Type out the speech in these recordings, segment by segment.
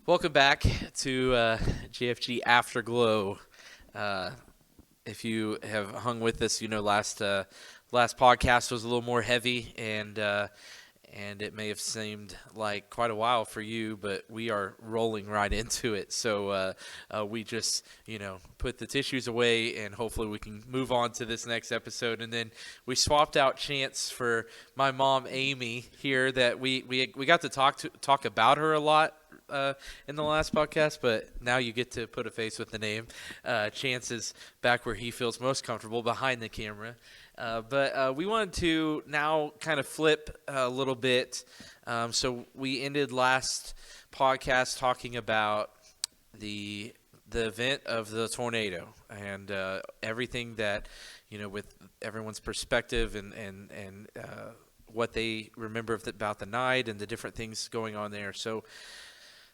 Welcome back to JFG Afterglow. If you have hung with us, you know last podcast was a little more heavy, and it may have seemed like quite a while for you, but we are rolling right into it. So we just put the tissues away, and hopefully we can move on to this next episode. And then we swapped out Chance for my mom Amy here. That we got to talk about her a lot in the last podcast, but now you get to put a face with the name. Chance is back where he feels most comfortable, behind the camera. But we wanted to now kind of flip a little bit. So we ended last podcast talking about the event of the tornado and everything that, with everyone's perspective and what they remember about the night and the different things going on there. So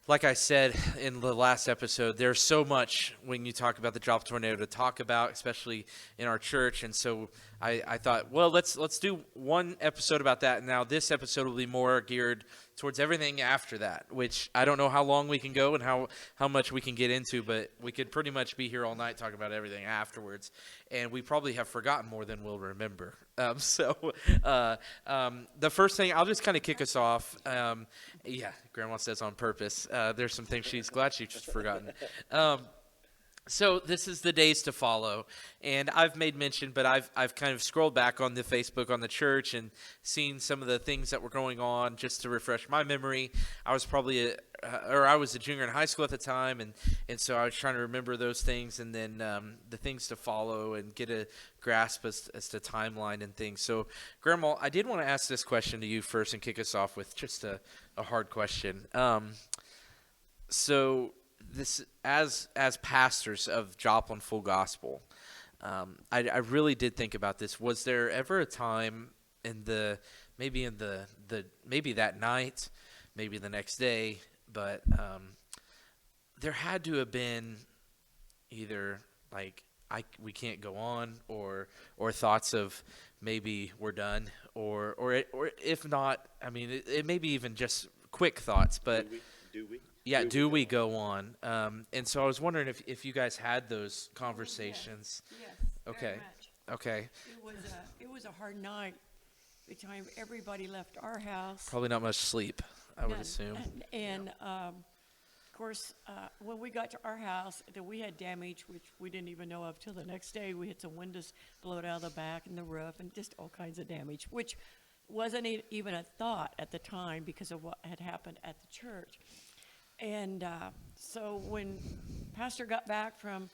like I said in the last episode, there's so much when you talk about the Joplin Tornado to talk about, especially in our church. And so I thought, well, let's do one episode about that. And now this episode will be more geared towards everything after that, which I don't know how long we can go and how much we can get into, but we could pretty much be here all night talking about everything afterwards. And we probably have forgotten more than we'll remember. The first thing, I'll just kind of kick us off. Yeah, Grandma says on purpose. There's some things she's glad she's just forgotten. So this is the days to follow, and I've made mention, but I've kind of scrolled back on the Facebook on the church and seen some of the things that were going on just to refresh my memory. I was probably I was a junior in high school at the time, and so I was trying to remember those things, and then the things to follow and get a grasp as to timeline and things. So, Grandma, I did want to ask this question to you first and kick us off with just a hard question. So this, as pastors of Joplin Full Gospel, I really did think about this. Was there ever a time maybe that night, maybe the next day, but there had to have been either like we can't go on, or thoughts of maybe we're done, or if not, I mean, it may be even just quick thoughts, but do we? Yeah, do we go on? And so I was wondering if you guys had those conversations. Yes, Okay. very much. Okay. It was a hard night. By the time everybody left our house. Probably not much sleep, I would None. assume. And of course, when we got to our house, that we had damage, which we didn't even know of till the next day. We had some windows blowed out of the back and the roof, and just all kinds of damage, which wasn't even a thought at the time because of what had happened at the church. And so when Pastor got back from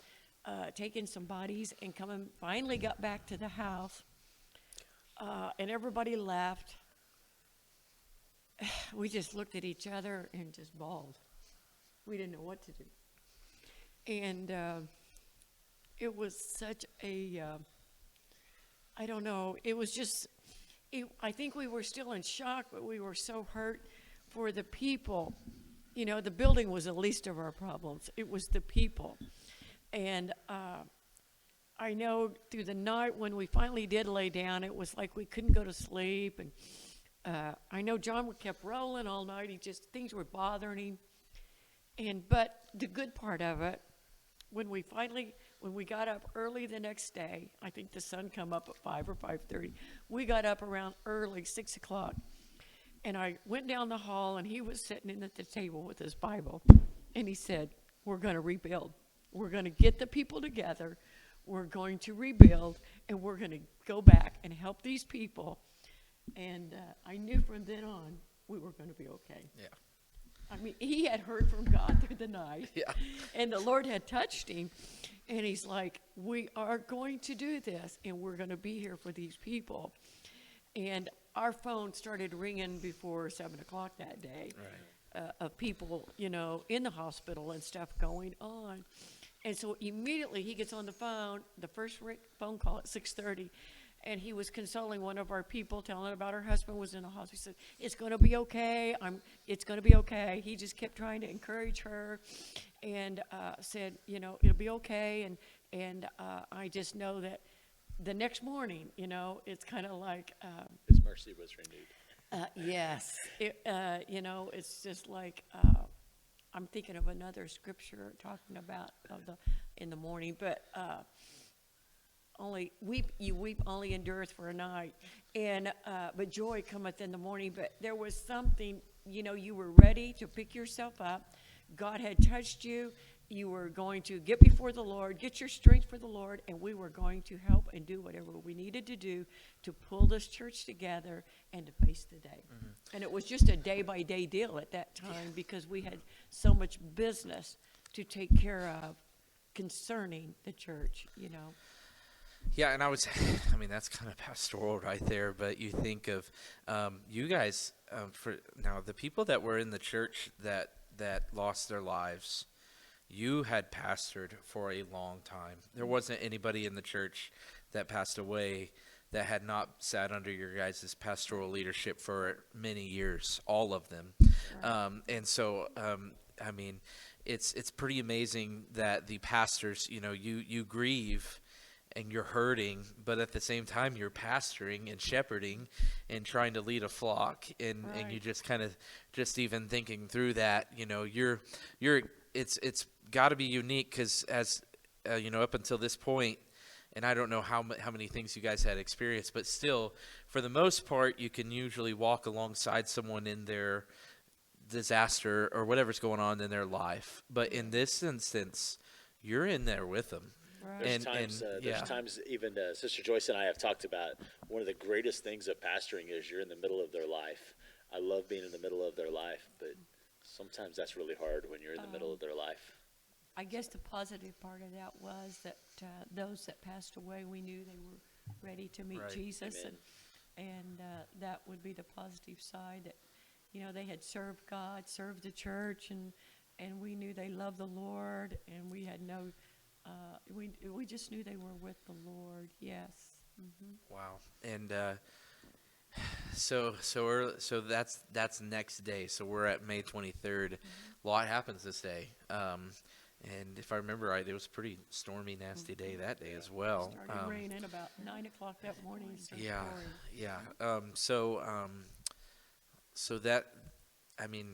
taking some bodies and finally got back to the house, and everybody left, we just looked at each other and just bawled. We didn't know what to do. And it was such a, I don't know, it was just, I think we were still in shock, but we were so hurt for the people. The building was the least of our problems. It was the people. And I know through the night when we finally did lay down, it was like we couldn't go to sleep. And I know John kept rolling all night. Things were bothering him. But the good part of it, when we got up early the next day, I think the sun come up at 5 or 5:30. We got up around early, 6 o'clock. And I went down the hall, and he was sitting in at the table with his Bible. And he said, we're going to rebuild. We're going to get the people together. We're going to rebuild, and we're going to go back and help these people. And I knew from then on we were going to be okay. Yeah. I mean, he had heard from God through the night. Yeah. And the Lord had touched him. And he's like, we are going to do this, and we're going to be here for these people. And our phone started ringing before 7 o'clock that day, Right. of people, in the hospital and stuff going on. And so immediately he gets on the phone, the first phone call at 6:30, and he was consoling one of our people, telling about her husband was in the hospital. He said, it's going to be okay. It's going to be okay. He just kept trying to encourage her and said, it'll be okay. And I just know that the next morning, it's kind of like His mercy was renewed. Yes. It's just like I'm thinking of another scripture talking about in the morning, but you weep only endureth for a night, and but joy cometh in the morning. But there was something, you were ready to pick yourself up. God had touched you. You were going to get before the Lord, get your strength for the Lord, and we were going to help and do whatever we needed to do to pull this church together and to face the day. Mm-hmm. And it was just a day-by-day deal at that time because we had so much business to take care of concerning the church, Yeah, and that's kind of pastoral right there, but you think of you guys, for now, the people that were in the church that lost their lives, you had pastored for a long time. There wasn't anybody in the church that passed away that had not sat under your guys' pastoral leadership for many years, all of them. Right. And so, it's pretty amazing that the pastors, you grieve and you're hurting, but at the same time you're pastoring and shepherding and trying to lead a flock, and you just kind of just even thinking through that, it's got to be unique because as up until this point, and I don't know how many things you guys had experienced, but still, for the most part, you can usually walk alongside someone in their disaster or whatever's going on in their life. But in this instance, you're in there with them. Right. There's times even Sister Joyce and I have talked about one of the greatest things of pastoring is you're in the middle of their life. I love being in the middle of their life, but sometimes that's really hard when you're in the middle of their life. I guess the positive part of that was that those that passed away, we knew they were ready to meet Jesus, and that would be the positive side, that they had served God, served the church, and we knew they loved the Lord, and we had no. We just knew they were with the Lord. Yes. Mm-hmm. Wow. And so that's next day. So we're at May 23rd. Mm-hmm. A lot happens this day. And if I remember right, it was a pretty stormy, nasty day that day as well. It started raining about 9 o'clock that morning. So that,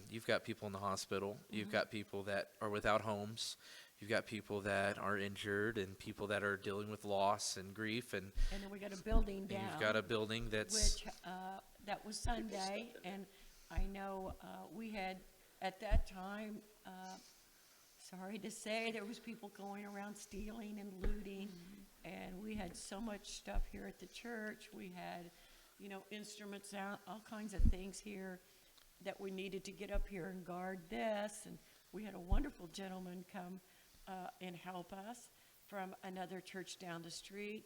you've got people in the hospital. Mm-hmm. You've got people that are without homes. You've got people that are injured and people that are dealing with loss and grief. And then we got a building down. You've got a building that's... Which, that was Sunday, and I know we had, at that time, sorry to say, there was people going around stealing and looting, and we had so much stuff here at the church. We had, instruments out, all kinds of things here that we needed to get up here and guard this, and we had a wonderful gentleman come and help us from another church down the street.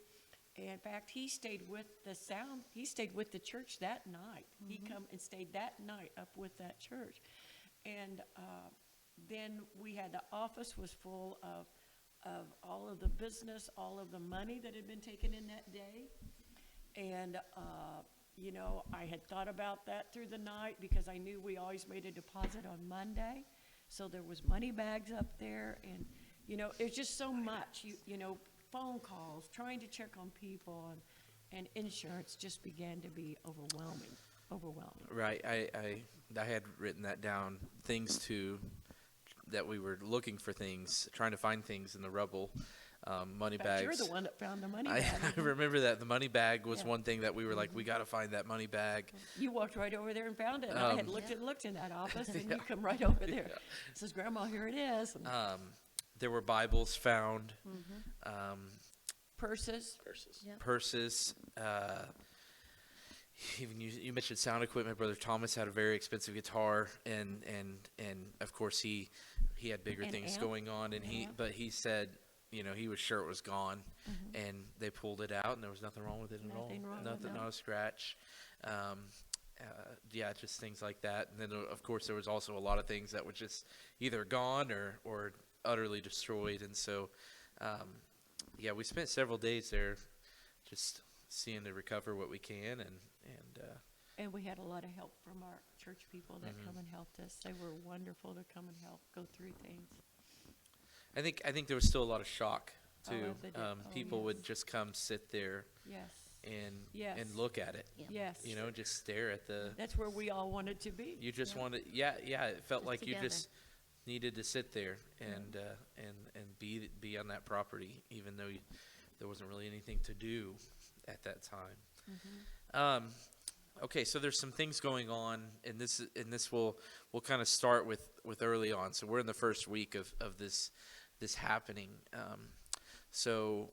In fact, he stayed with the church that night. Mm-hmm. He come and stayed that night up with that church. And then we had, the office was full of all of the business, all of the money that had been taken in that day. And, I had thought about that through the night because I knew we always made a deposit on Monday. So there was money bags up there, and it's just so much. Phone calls, trying to check on people, and insurance just began to be overwhelming. Right. I had written that down. Things that we were looking for things, trying to find things in the rubble. Money bags. You're the one that found the money bag. I remember that the money bag was one thing that we were like, we got to find that money bag. You walked right over there and found it. And I had looked in that office, and you come right over there. Says, Grandma, here it is. There were Bibles found. Mm-hmm. Purses. Yep. Purses. Even you mentioned sound equipment. Brother Thomas had a very expensive guitar, and of course he had bigger things going on, and he said, he was sure it was gone, and they pulled it out, and there was nothing wrong with it at all. Nothing, not a scratch. Just things like that. And then, of course, there was also a lot of things that were just either gone or utterly destroyed. And so, we spent several days there just seeing to recover what we can. And we had a lot of help from our church people that come and helped us. They were wonderful to come and help go through things. I think there was still a lot of shock too. People would just come sit there and look at it. Yes. Just stare at the. That's where we all wanted to be. You just wanted, it felt like together. You just needed to sit there and be on that property, even though there wasn't really anything to do at that time. Okay, so there's some things going on, and this will kind of start with early on. So we're in the first week of this happening. So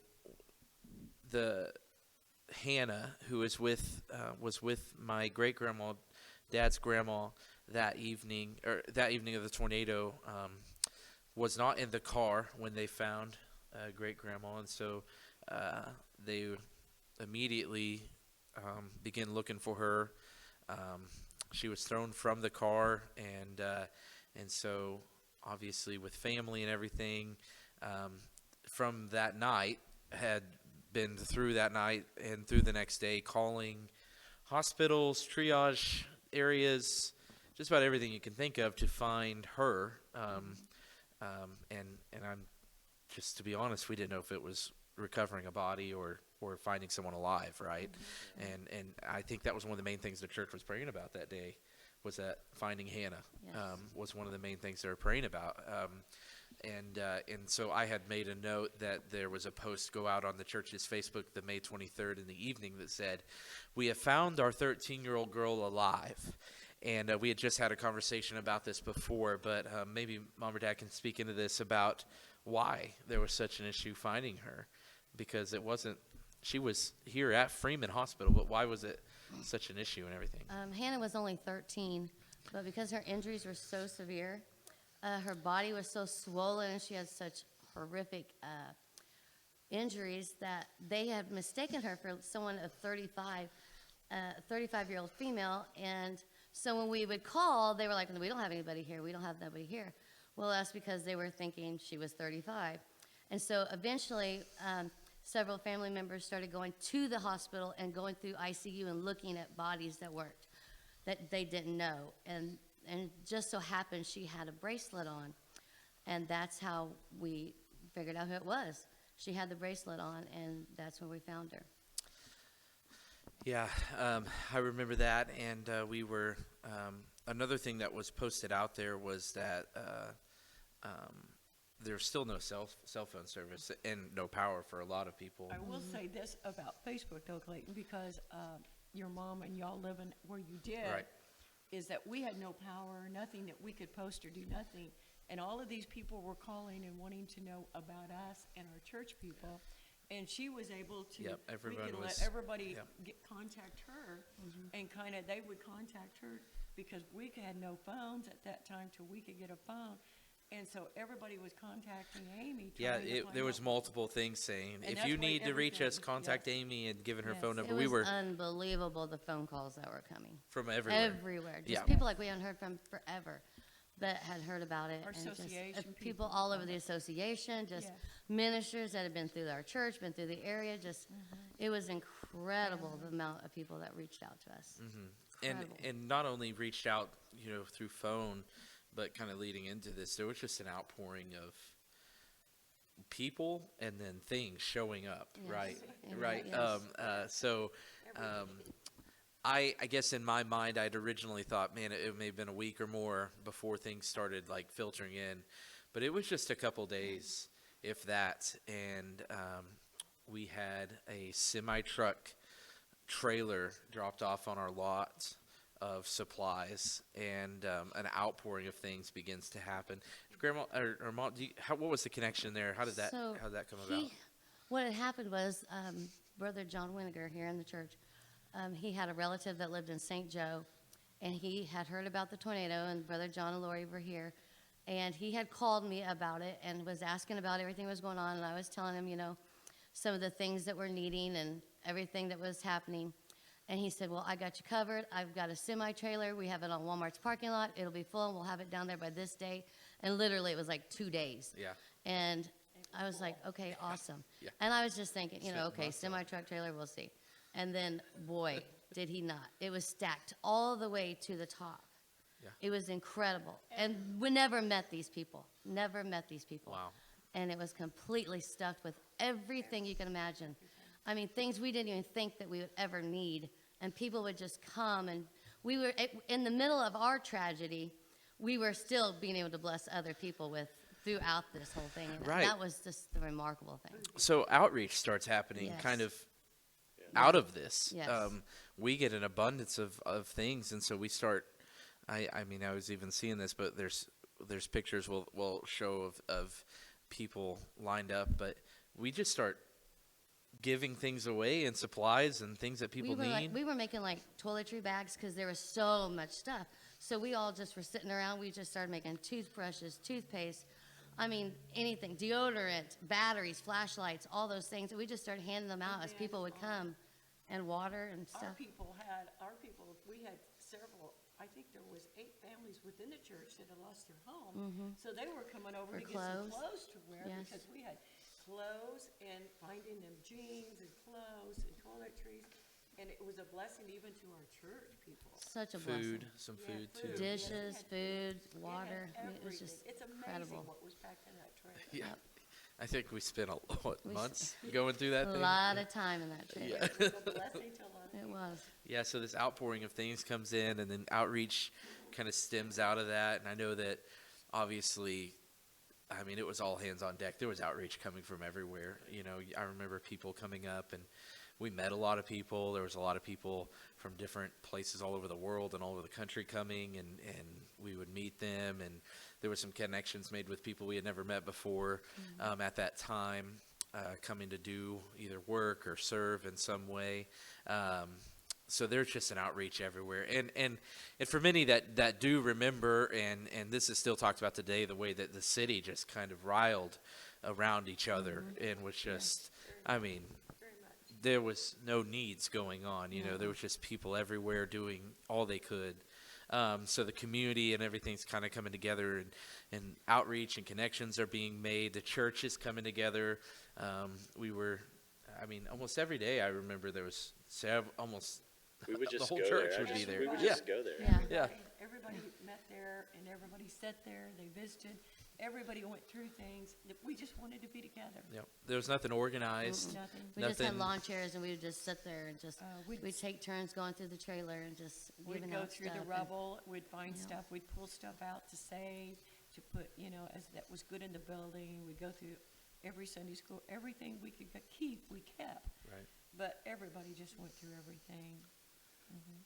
the Hannah, who was with my great grandma, Dad's grandma, that evening of the tornado, was not in the car when they found great grandma, and so they immediately began looking for her. She was thrown from the car, and so obviously with family and everything, from that night had been through that night and through the next day, calling hospitals, triage areas, just about everything you can think of to find her. And I'm just, to be honest, we didn't know if it was recovering a body or finding someone alive, right? And I think that was one of the main things the church was praying about that day, was that finding Hannah. Yes. Was one of the main things they were praying about. And so I had made a note that there was a post go out on the church's Facebook the May 23rd in the evening that said, "We have found our 13-year-old girl alive." And we had just had a conversation about this before, but maybe Mom or Dad can speak into this about why there was such an issue finding her, because she was here at Freeman Hospital, but why was it such an issue and everything? Hannah was only 13, but because her injuries were so severe, her body was so swollen, and she had such horrific injuries that they had mistaken her for someone of 35, 35-year-old female. And so when we would call, they were like, "We don't have anybody here. We don't have nobody here." Well, that's because they were thinking she was 35. And so eventually, several family members started going to the hospital and going through ICU and looking at bodies that they didn't know. And it just so happened she had a bracelet on. And that's how we figured out who it was. She had the bracelet on, and that's when we found her. Yeah, I remember that, and we were, another thing that was posted out there was that there's still no cell phone service and no power for a lot of people. I will say this about Facebook, though, Clayton, because your mom and y'all living where you did, Right. is that we had no power, nothing that we could post or do nothing. And all of these people were calling and wanting to know about us and our church people. And she was able to, Yep, we everyone could was- let everybody yep. contact her, and kind of, they would contact her, because we had no phones at that time till we could get a phone. And so everybody was contacting Amy. Yeah, trying to find there was out. multiple things saying, And if that's you why need to reach us, everything- contact yes. Amy, and giving her Yes. phone number. It We was were unbelievable, the phone calls that were coming. from everywhere. Everywhere. Just Yeah. people like we hadn't heard from forever that had heard about it. Our and just, association people people. all over the association, just Yes. ministers that had been through our church, been through the area. Just, Mm-hmm. it was incredible the amount of people that reached out to us. Incredible. And not only reached out, through phone, but kind of leading into this, there was just an outpouring of people and then things showing up, Yes. right? Amen. Right. Yes. So I guess in my mind, I'd originally thought, man, it may have been a week or more before things started like filtering in, but it was just a couple days, if that, and we had a semi-truck trailer dropped off on our lot of supplies, and an outpouring of things begins to happen. Grandma or Mom, what was the connection there? How did that come about? What had happened was Brother John Winiger here in the church, he had a relative that lived in St. Joe, and he had heard about the tornado, and Brother John and Lori were here, and he had called me about it and was asking about everything that was going on, and I was telling him, some of the things that we're needing and everything that was happening. And he said, "Well, I got you covered. I've got a semi-trailer. We have it on Walmart's parking lot. It'll be full, and we'll have it down there by this day." And literally, it was like 2 days. Yeah. And I was like, okay, awesome. Yeah. And I was just thinking, Spent okay, months on it. semi-truck trailer, we'll see. And then, boy, did he not. It was stacked all the way to the top. Yeah. It was incredible. And we never met these people. Never met these people. Wow. And it was completely stuffed with everything you can imagine. I mean, things we didn't even think that we would ever need. And people would just come. And we were in the middle of our tragedy. we were still being able to bless other people with throughout this whole thing. And Right. that was just the remarkable thing. So outreach starts happening Yes. kind of out of this. Yes. We get an abundance of things, and so we start. I mean, I was even seeing this, but there's pictures we'll show of people lined up, but we just start giving things away and supplies and things that people need. We were making like toiletry bags because there was so much stuff. So we all just were sitting around. We just started making toothbrushes, toothpaste. I mean, anything, deodorant, batteries, flashlights, all those things. We just started handing them out as people would come, and water and Our stuff. people, we had several, I think there was 8 families within the church that had lost their home. So they were coming over For to get some clothes. clothes to wear Yes. because we had clothes and finding them jeans and clothes and toiletries. And it was a blessing even to our church people. Such a blessing. Food, some Yeah, food food. too. Dishes, food, It had water. I mean, it was everything. just It's incredible. amazing what was packed in that trailer. Yeah, Yep. I think we spent We s- months going through that A thing. lot of time in that trailer. It was a blessing to a lot of It people. was. Yeah, so this outpouring of things comes in, and then outreach kind of stems out of that. And I know that obviously, I mean, it was all hands on deck. There was outreach coming from everywhere. You know, I remember people coming up, and we met a lot of people. There was a lot of people from different places all over the world and all over the country coming, and we would meet them. And there were some connections made with people we had never met before at that time, coming to do either work or serve in some way. So there's just an outreach everywhere, and for many that do remember, and this is still talked about today, the way that the city just kind of riled around each other and was just, I mean, Very much. there was no needs going on. You know, there was just people everywhere doing all they could. So the community and everything's kind of coming together, and outreach and connections are being made. The church is coming together. We were, I mean, almost every day I remember there was almost We would the just whole go church there. would be there. We would Yeah. just go there. Yeah. Yeah. Everybody met there and everybody sat there, they visited, everybody went through things. We just wanted to be together. Yep. There was nothing organized. Nothing. We just had Nothing- lawn chairs, and we would just sit there and just, we'd we'd take turns going through the trailer and just We'd giving go out through stuff. the and- rubble, we'd find Yeah. stuff, we'd pull stuff out to save, to put, as that was good in the building. We'd go through every Sunday school, everything we could keep, we kept. Right. But everybody just went through everything.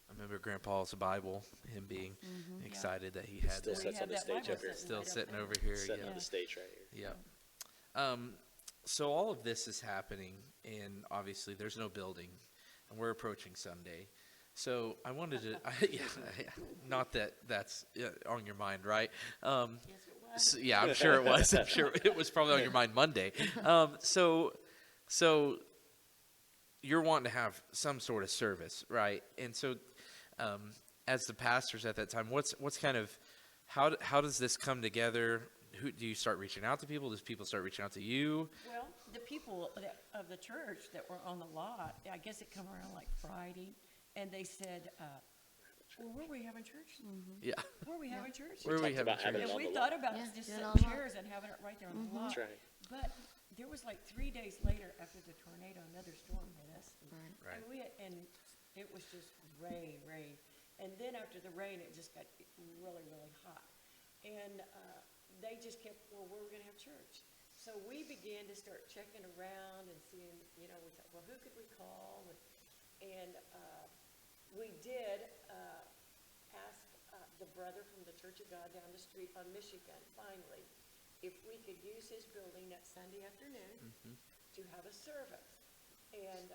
I remember Grandpa's Bible, him being excited that he had Still that. sits had on the that stage Bible up here. sitting Still right up sitting there. over here. Sitting Yeah. on the stage right here. Yeah. So all of this is happening, and obviously there's no building, and we're approaching Sunday. So I wanted to, not that that's on your mind, right? Yes, it was. So, yeah, I'm sure it was. I'm sure it was probably on your mind Monday. So you're wanting to have some sort of service, right? And so, as the pastors at that time, what's kind of how does this come together? Who do you start reaching out to people? Does people start reaching out to you? Well, the people of the church that were on the lot, I guess it come around like Friday, and they said, well, where are we having church? Yeah. Where are we having church? Where are we talked having about having church? it And on we the thought lot. about Yeah, just do it setting on the lot. chairs and having it right there on the lot. That's right. But there was like 3 days later after the tornado, another storm hit us. Right. Right. And it was just rain. And then after the rain, it just got really, really hot. And they just kept, well, where are we going to have church? So we began to start checking around and seeing, we thought, well, who could we call? And we did ask the brother from the Church of God down the street on Michigan, finally, if we could use his building that Sunday afternoon to have a service. And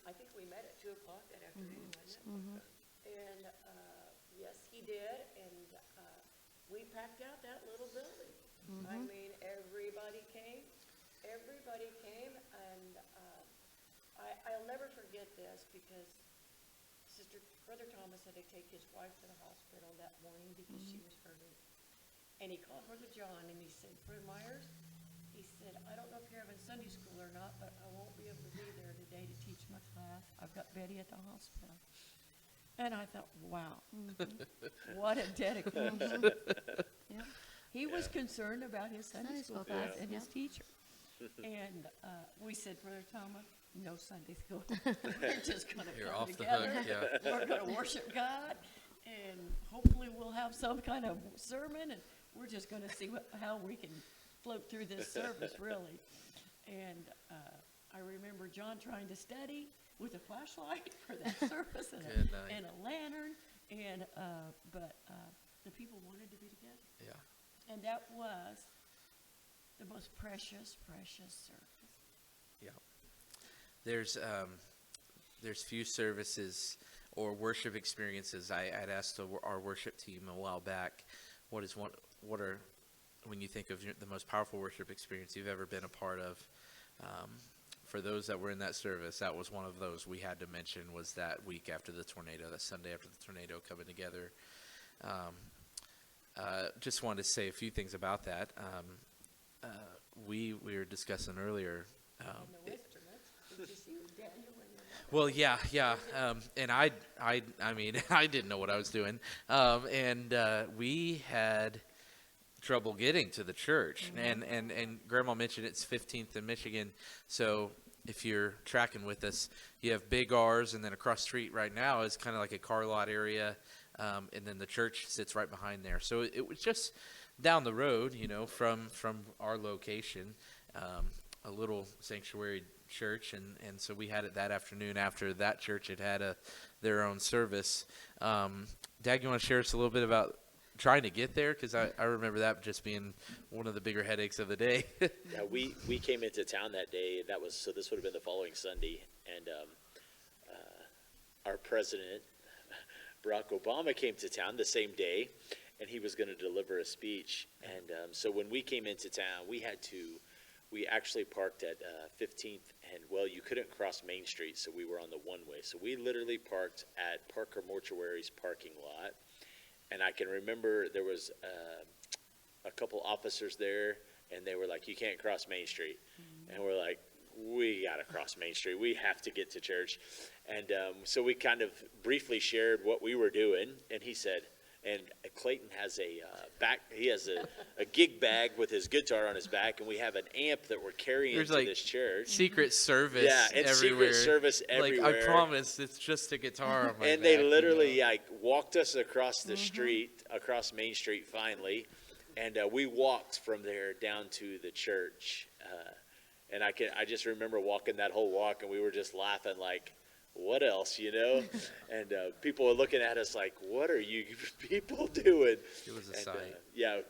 I think we met at 2 o'clock that afternoon, wasn't it? And yes, he did, and we packed out that little building. I mean, everybody came, and I'll never forget this because Brother Thomas had to take his wife to the hospital that morning because she was hurting. And he called Brother John and he said, Brother Myers, he said, I don't know if you're having Sunday school or not, but I won't be able to be there today to teach my class. I've got Betty at the hospital. And I thought, wow, what a dedication. Yeah. He was concerned about his Sunday school class and his teacher. And we said, Brother Thomas, no Sunday school. We're just going to You're come off the together. hook, yeah. We're going to worship God. And hopefully we'll have some kind of sermon, and we're just going to see how we can float through this service, really. And I remember John trying to study with a flashlight for that service and a lantern, and but the people wanted to be together. Yeah. And that was the most precious service. Yeah. There's few services or worship experiences. I'd asked our worship team a while back, what are when you think of the most powerful worship experience you've ever been a part of? For those that were in that service, that was one of those we had to mention, was that week after the tornado, that Sunday after the tornado, coming together. Just wanted to say a few things about that. We were discussing earlier. And the instruments, did you see Daniel and Well, yeah. And I mean, I didn't know what I was doing. And we had trouble getting to the church. And Grandma mentioned it's 15th in Michigan. So if you're tracking with us, you have Big R's, and then across the street right now is kind of like a car lot area. And then the church sits right behind there. So it was just down the road, from our location, a little sanctuary church. And so we had it that afternoon after that church had their own service. Dad, you want to share us a little bit about trying to get there? Because I remember that just being one of the bigger headaches of the day. Yeah, we came into town that day. This would have been the following Sunday. And our president, Barack Obama, came to town the same day, and he was going to deliver a speech. And so when we came into town, we actually parked at 15th, and you couldn't cross Main Street, so we were on the one-way. So we literally parked at Parker Mortuary's parking lot, and I can remember there was a couple officers there, and they were like, "You can't cross Main Street." Mm-hmm. And we're like, "We got to cross Main Street. We have to get to church." And so we kind of briefly shared what we were doing, and he said, and Clayton has he has a gig bag with his guitar on his back, and we have an amp that we're carrying to this church. Secret Service and everywhere. Secret Service everywhere. Like, I promise, it's just a guitar on my and back. They literally walked us across the street, across Main Street finally, and we walked from there down to the church. And I just remember walking that whole walk, and we were just laughing like, what else, And people were looking at us like, what are you people doing? It was a sight.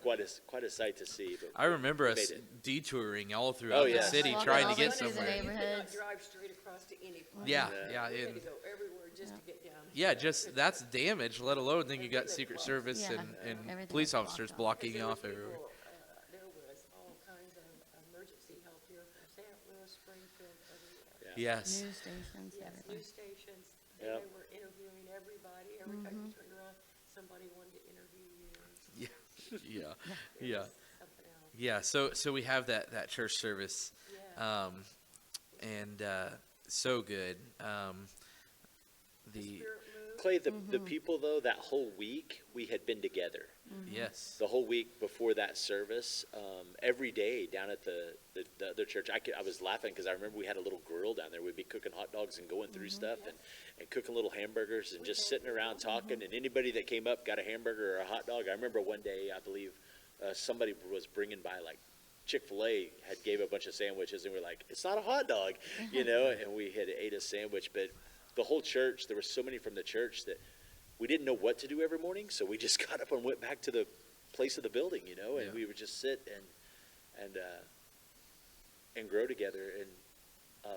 Quite a sight to see. But I remember us detouring all throughout the city Walking trying to get all through the somewhere. neighborhoods. drive straight across to any place. Yeah. You had to go everywhere just to get down. Yeah, just that's damage, let alone then you got Secret Service Yeah, and everything police was officers blocked blocking you off everywhere. There was all kinds of emergency help here from St. Louis, Springfield, everywhere. Yes. News stations, Yes, everything. news stations. Yep. They were interviewing everybody. Every time you turned around, somebody wanted to interview you. Yeah. Something else. Yeah, so we have that church service, Yeah. and so good. The Spirit moved. Clay, the people though, that whole week we had been together. yes, The whole week before that service, every day down at the other church, I was laughing because I remember we had a little grill down there. We'd be cooking hot dogs and going through stuff and cooking little hamburgers and just sitting around talking. And anybody that came up got a hamburger or a hot dog. I remember one day, I believe, somebody was bringing by Chick-fil-A gave a bunch of sandwiches, and we're like, it's not a hot dog, and we had ate a sandwich. But the whole church, there were so many from the church that we didn't know what to do every morning, so we just got up and went back to the place of the building, and we would just sit and grow together. And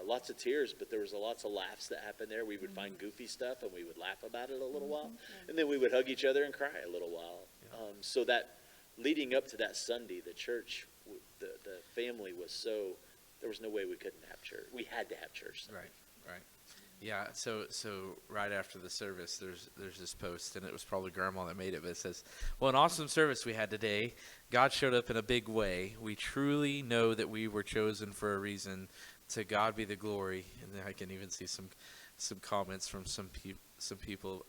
lots of tears, but there was lots of laughs that happened there. We would find goofy stuff, and we would laugh about it a little while, and then we would hug each other and cry a little while. So that leading up to that Sunday, the church, the family was there was no way we couldn't have church. We had to have church Sunday. right. Yeah, so right after the service, there's this post, and it was probably Grandma that made it, but it says, "Well, an awesome service we had today. God showed up in a big way. We truly know that we were chosen for a reason. To God be the glory." And then I can even see some comments from some people.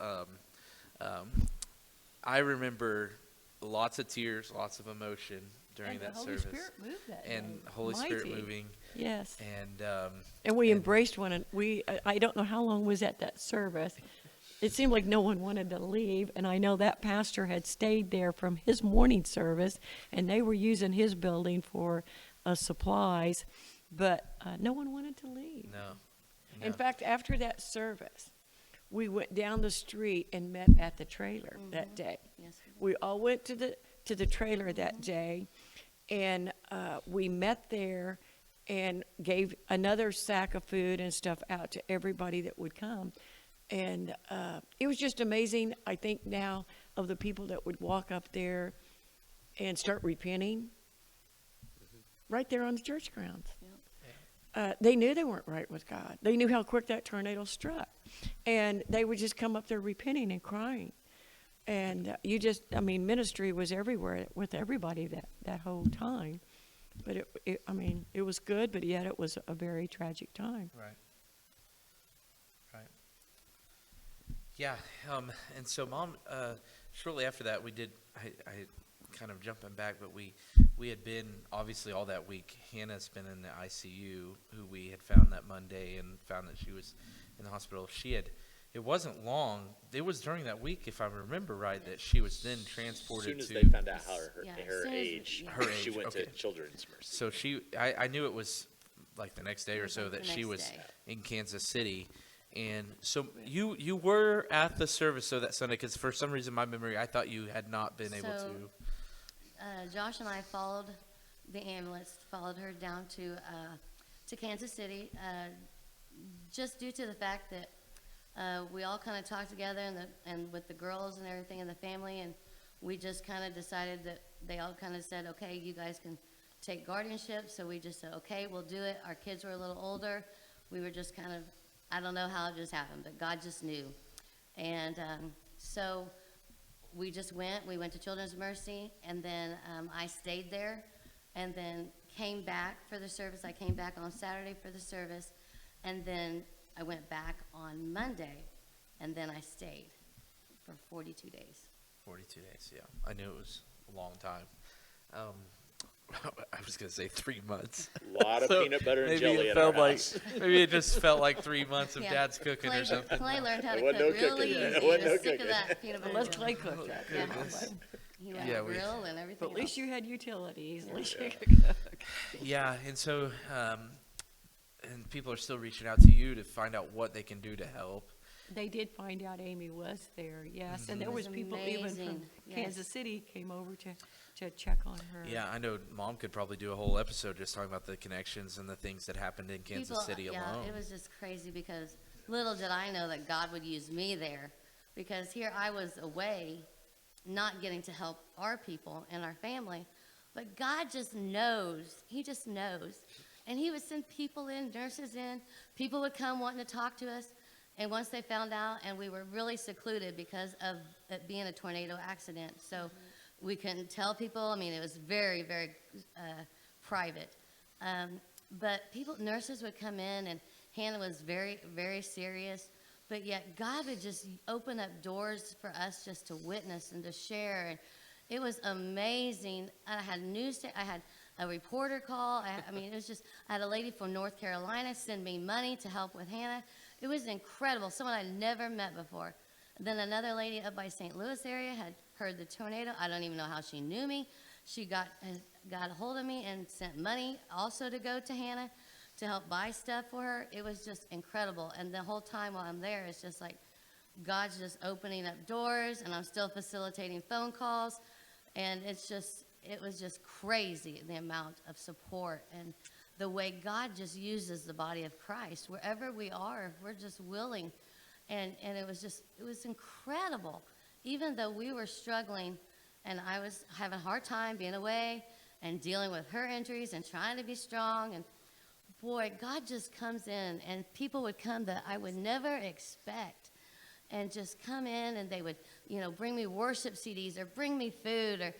I remember lots of tears, lots of emotion during that service. And the Holy Spirit moved that And day. Holy Spirit Mighty. moving. Yes. And And we embraced one. And I don't know how long was at that service, it seemed like no one wanted to leave, and I know that pastor had stayed there from his morning service, and they were using his building for supplies, but no one wanted to leave. No. In fact, after that service, we went down the street and met at the trailer that day. Yes, We all went to the trailer that day, and we met there and gave another sack of food and stuff out to everybody that would come. And it was just amazing, I think now, of the people that would walk up there and start repenting right there on the church grounds. They knew they weren't right with God. They knew how quick that tornado struck. And they would just come up there repenting and crying. And ministry was everywhere with everybody that whole time. But it was good, but yet it was a very tragic time. Right. Yeah, and so Mom, shortly after that, we did, I kind of jumping back, but we had been, obviously all that week, Hannah's been in the ICU, who we had found that Monday and found that she was in the hospital. It wasn't long, it was during that week, if I remember right, that she was then transported to. As soon as they found out her age, she went to Children's Mercy. So I knew it was like the next day or so that she was in Kansas City. And so you were at the service that Sunday, because for some reason, my memory, I thought you had not been able to. Josh and I followed the ambulance, followed her down to Kansas City, just due to the fact that we all kind of talked together and with the girls and everything in the family, and we just kind of decided that they all kind of said, okay, you guys can take guardianship. So we just said, okay, we'll do it. Our kids were a little older. We were just kind of, I don't know how it just happened, but God just knew. And so we just went to Children's Mercy, and then I stayed there and then came back for the service. I came back on Saturday for the service, and then I went back on Monday, and then I stayed for 42 days. 42 days, yeah. I knew it was a long time. I was going to say 3 months. A lot of peanut butter and jelly in our house. Maybe it just felt like 3 months of Dad's cooking or something. Clay learned how to There cook wasn't no really cooking. easy. There He wasn't was no sick of cooking. that peanut butter. Unless and Clay jelly. cooked that. He went Yeah, on grill and everything. But at least else. you had utilities. At least you could cook. Yeah, and so, and people are still reaching out to you to find out what they can do to help. They did find out Amy was there, yes. And there It was was people even from amazing, Kansas yes. City came over to check on her. Yeah, I know Mom could probably do a whole episode just talking about the connections and the things that happened in Kansas City alone. Yeah, it was just crazy because little did I know that God would use me there, because here I was away, not getting to help our people and our family, but God just knows. He just knows. And he would send people in, nurses in, people would come wanting to talk to us, and once they found out, and we were really secluded because of it being a tornado accident, so we couldn't tell people. I mean, it was very, very private. But nurses would come in, and Hannah was very, very serious. But yet God would just open up doors for us just to witness and to share. And it was amazing. I had I had a reporter call. I mean, it was just, I had a lady from North Carolina send me money to help with Hannah. It was incredible. Someone I'd never met before. Then another lady up by St. Louis area had heard the tornado. I don't even know how she knew me. She got a hold of me and sent money also to go to Hannah to help buy stuff for her. It was just incredible. And the whole time while I'm there, it's just like God's just opening up doors, and I'm still facilitating phone calls. And it was just crazy, the amount of support and the way God just uses the body of Christ. Wherever we are, we're just willing. And it was incredible. Even though we were struggling, and I was having a hard time being away and dealing with her injuries and trying to be strong. And boy, God just comes in, and people would come that I would never expect, and just come in, and they would, bring me worship CDs or bring me food, or,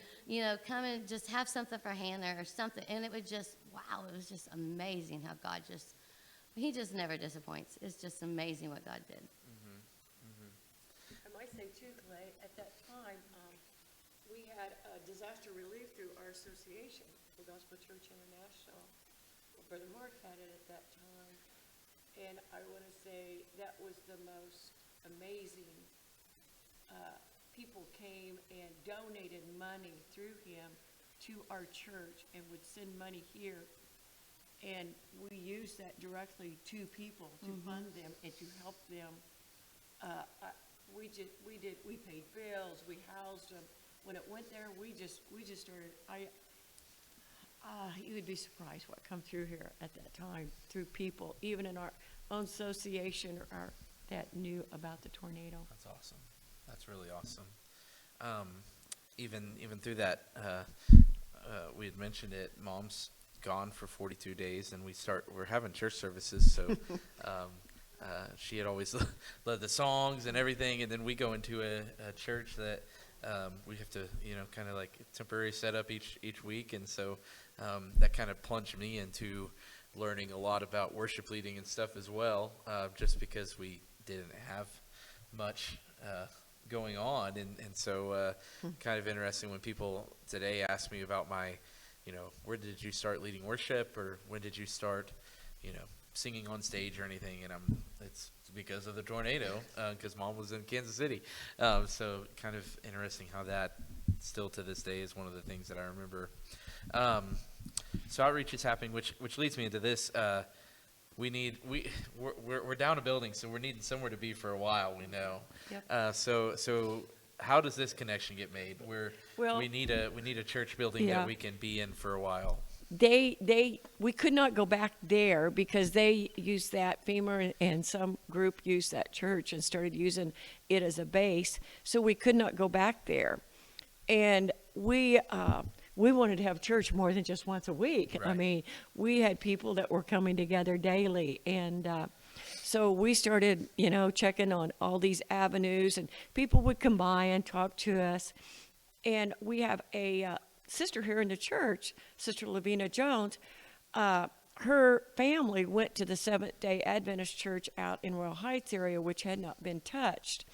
come and just have something for Hannah or something. And it would just, wow, it was just amazing how God he just never disappoints. It's just amazing what God did. I might say too, Clay, at that time, we had disaster relief through our association, the Gospel Church International. Brother Mark had it at that time. And I want to say that was the most amazing. People came and donated money through him to our church and would send money here. And we used that directly to people to fund them and to help them. We paid bills, we housed them. When it went there, we just started. You would be surprised what come through here at that time through people, even in our own association that knew about the tornado. That's awesome. That's really awesome. Even through that, we had mentioned it. Mom's gone for 42 days, and we're having church services. So she had always led the songs and everything, and then we go into a church that we have to, kind of like temporary setup each week, and so that kind of plunged me into learning a lot about worship leading and stuff as well, just because we didn't have much going on, and so kind of interesting when people today ask me about my, where did you start leading worship, or when did you start, singing on stage or anything, and it's because of the tornado, because Mom was in Kansas City, so kind of interesting how that still to this day is one of the things that I remember. So outreach is happening, which leads me into this. We're down a building, so we're needing somewhere to be for a while. We know. Yep. So how does this connection get made? We need a church building that we can be in for a while. We could not go back there because they used that FEMA and some group used that church and started using it as a base. So we could not go back there, and we wanted to have church more than just once a week. Right. I mean, we had people that were coming together daily, and so we started, checking on all these avenues, and people would come by and talk to us. And we have a sister here in the church, Sister Lavina Jones. Her family went to the Seventh-day Adventist church out in Royal Heights area, which had not been touched.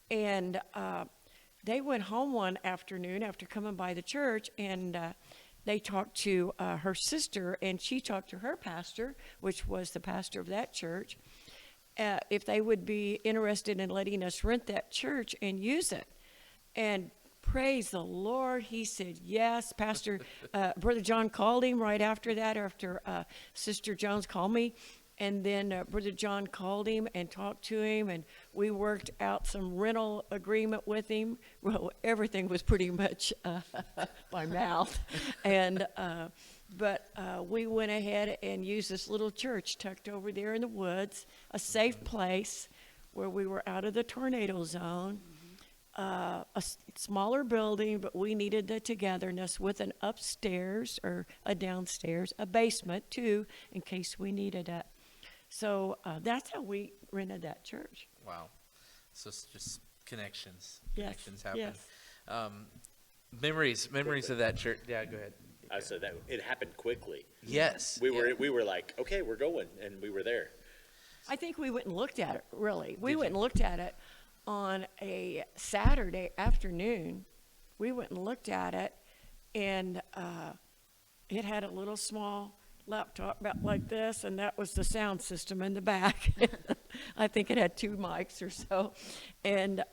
And they went home one afternoon after coming by the church, and they talked to her sister, and she talked to her pastor, which was the pastor of that church, if they would be interested in letting us rent that church and use it. And praise the Lord, he said yes. Pastor, Brother John called him right after that, after Sister Jones called me. And then Brother John called him and talked to him, and we worked out some rental agreement with him. Well, everything was pretty much by mouth. And but we went ahead and used this little church tucked over there in the woods, a safe place where we were out of the tornado zone. A smaller building, but we needed the togetherness with an upstairs or a downstairs, a basement too, in case we needed it. So that's how we rented that church. Wow. So it's just connections. Yes. Connections happen. Yes. Memories of that church. Yeah, go ahead. I said that it happened quickly. Yes. We were like, okay, we're going, and we were there. I think we went and looked at it, really. We went and looked at it on a Saturday afternoon. We went and looked at it, and it had a little small laptop about like this, and that was the sound system in the back. I think it had 2 mics or so. And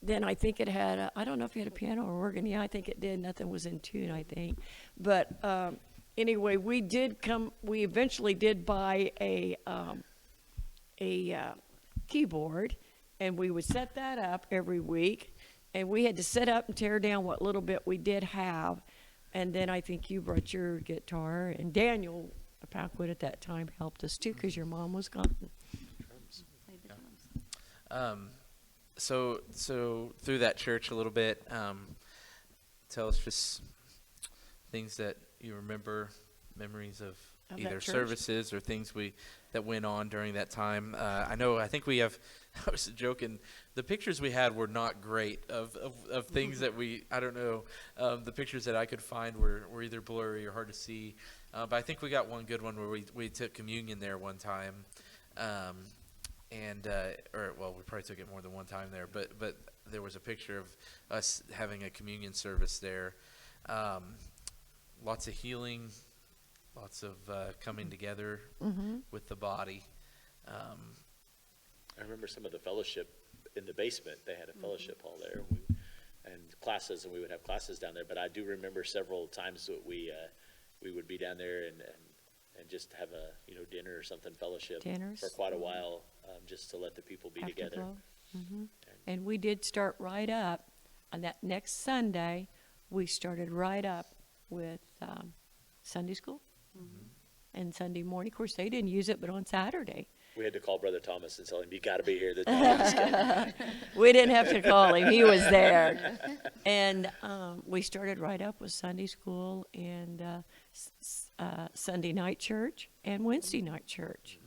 then I think it had, I don't know if it had a piano or organ. Yeah, I think it did. Nothing was in tune, I think. But anyway, we eventually did buy a keyboard, and we would set that up every week, and we had to set up and tear down what little bit we did have. And then I think you brought your guitar, and Daniel Packwood at that time helped us too, because your mom was gone. Played the drums. So through that church a little bit, tell us just things that you remember, memories of either services or things that went on during that time. I think we have, I was joking, the pictures we had were not great of things that I don't know, the pictures that I could find were either blurry or hard to see. But I think we got one good one where we took communion there one time. We probably took it more than one time there, but there was a picture of us having a communion service there. Lots of healing, lots of coming together with the body. I remember some of the fellowship in the basement. They had a fellowship hall there, and classes, and we would have classes down there. But I do remember several times that we would be down there and just have a dinner or something, fellowship Dinners. for quite a while, just to let the people be together. Afterglow. And we did start right up on that next Sunday. We started right up with Sunday school and Sunday morning. Of course, they didn't use it, but on Saturday. We had to call Brother Thomas and tell him, "You got to be here." That We didn't have to call him. He was there. And we started right up with Sunday school and Sunday night church and Wednesday night church.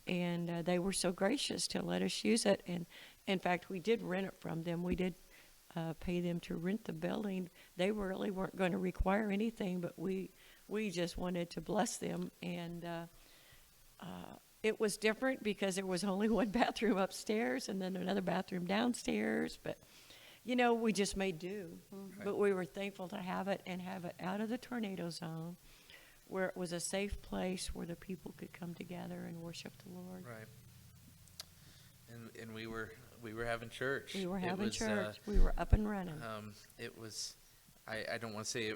And they were so gracious to let us use it. And, in fact, we did rent it from them. We did pay them to rent the building. They really weren't going to require anything, but we just wanted to bless them. And it was different because there was only one bathroom upstairs and then another bathroom downstairs. But, we just made do. Right. But we were thankful to have it and have it out of the tornado zone, where it was a safe place where the people could come together and worship the Lord. Right. And we were having church. We were It having was, church. We were up and running. It was, I don't want to say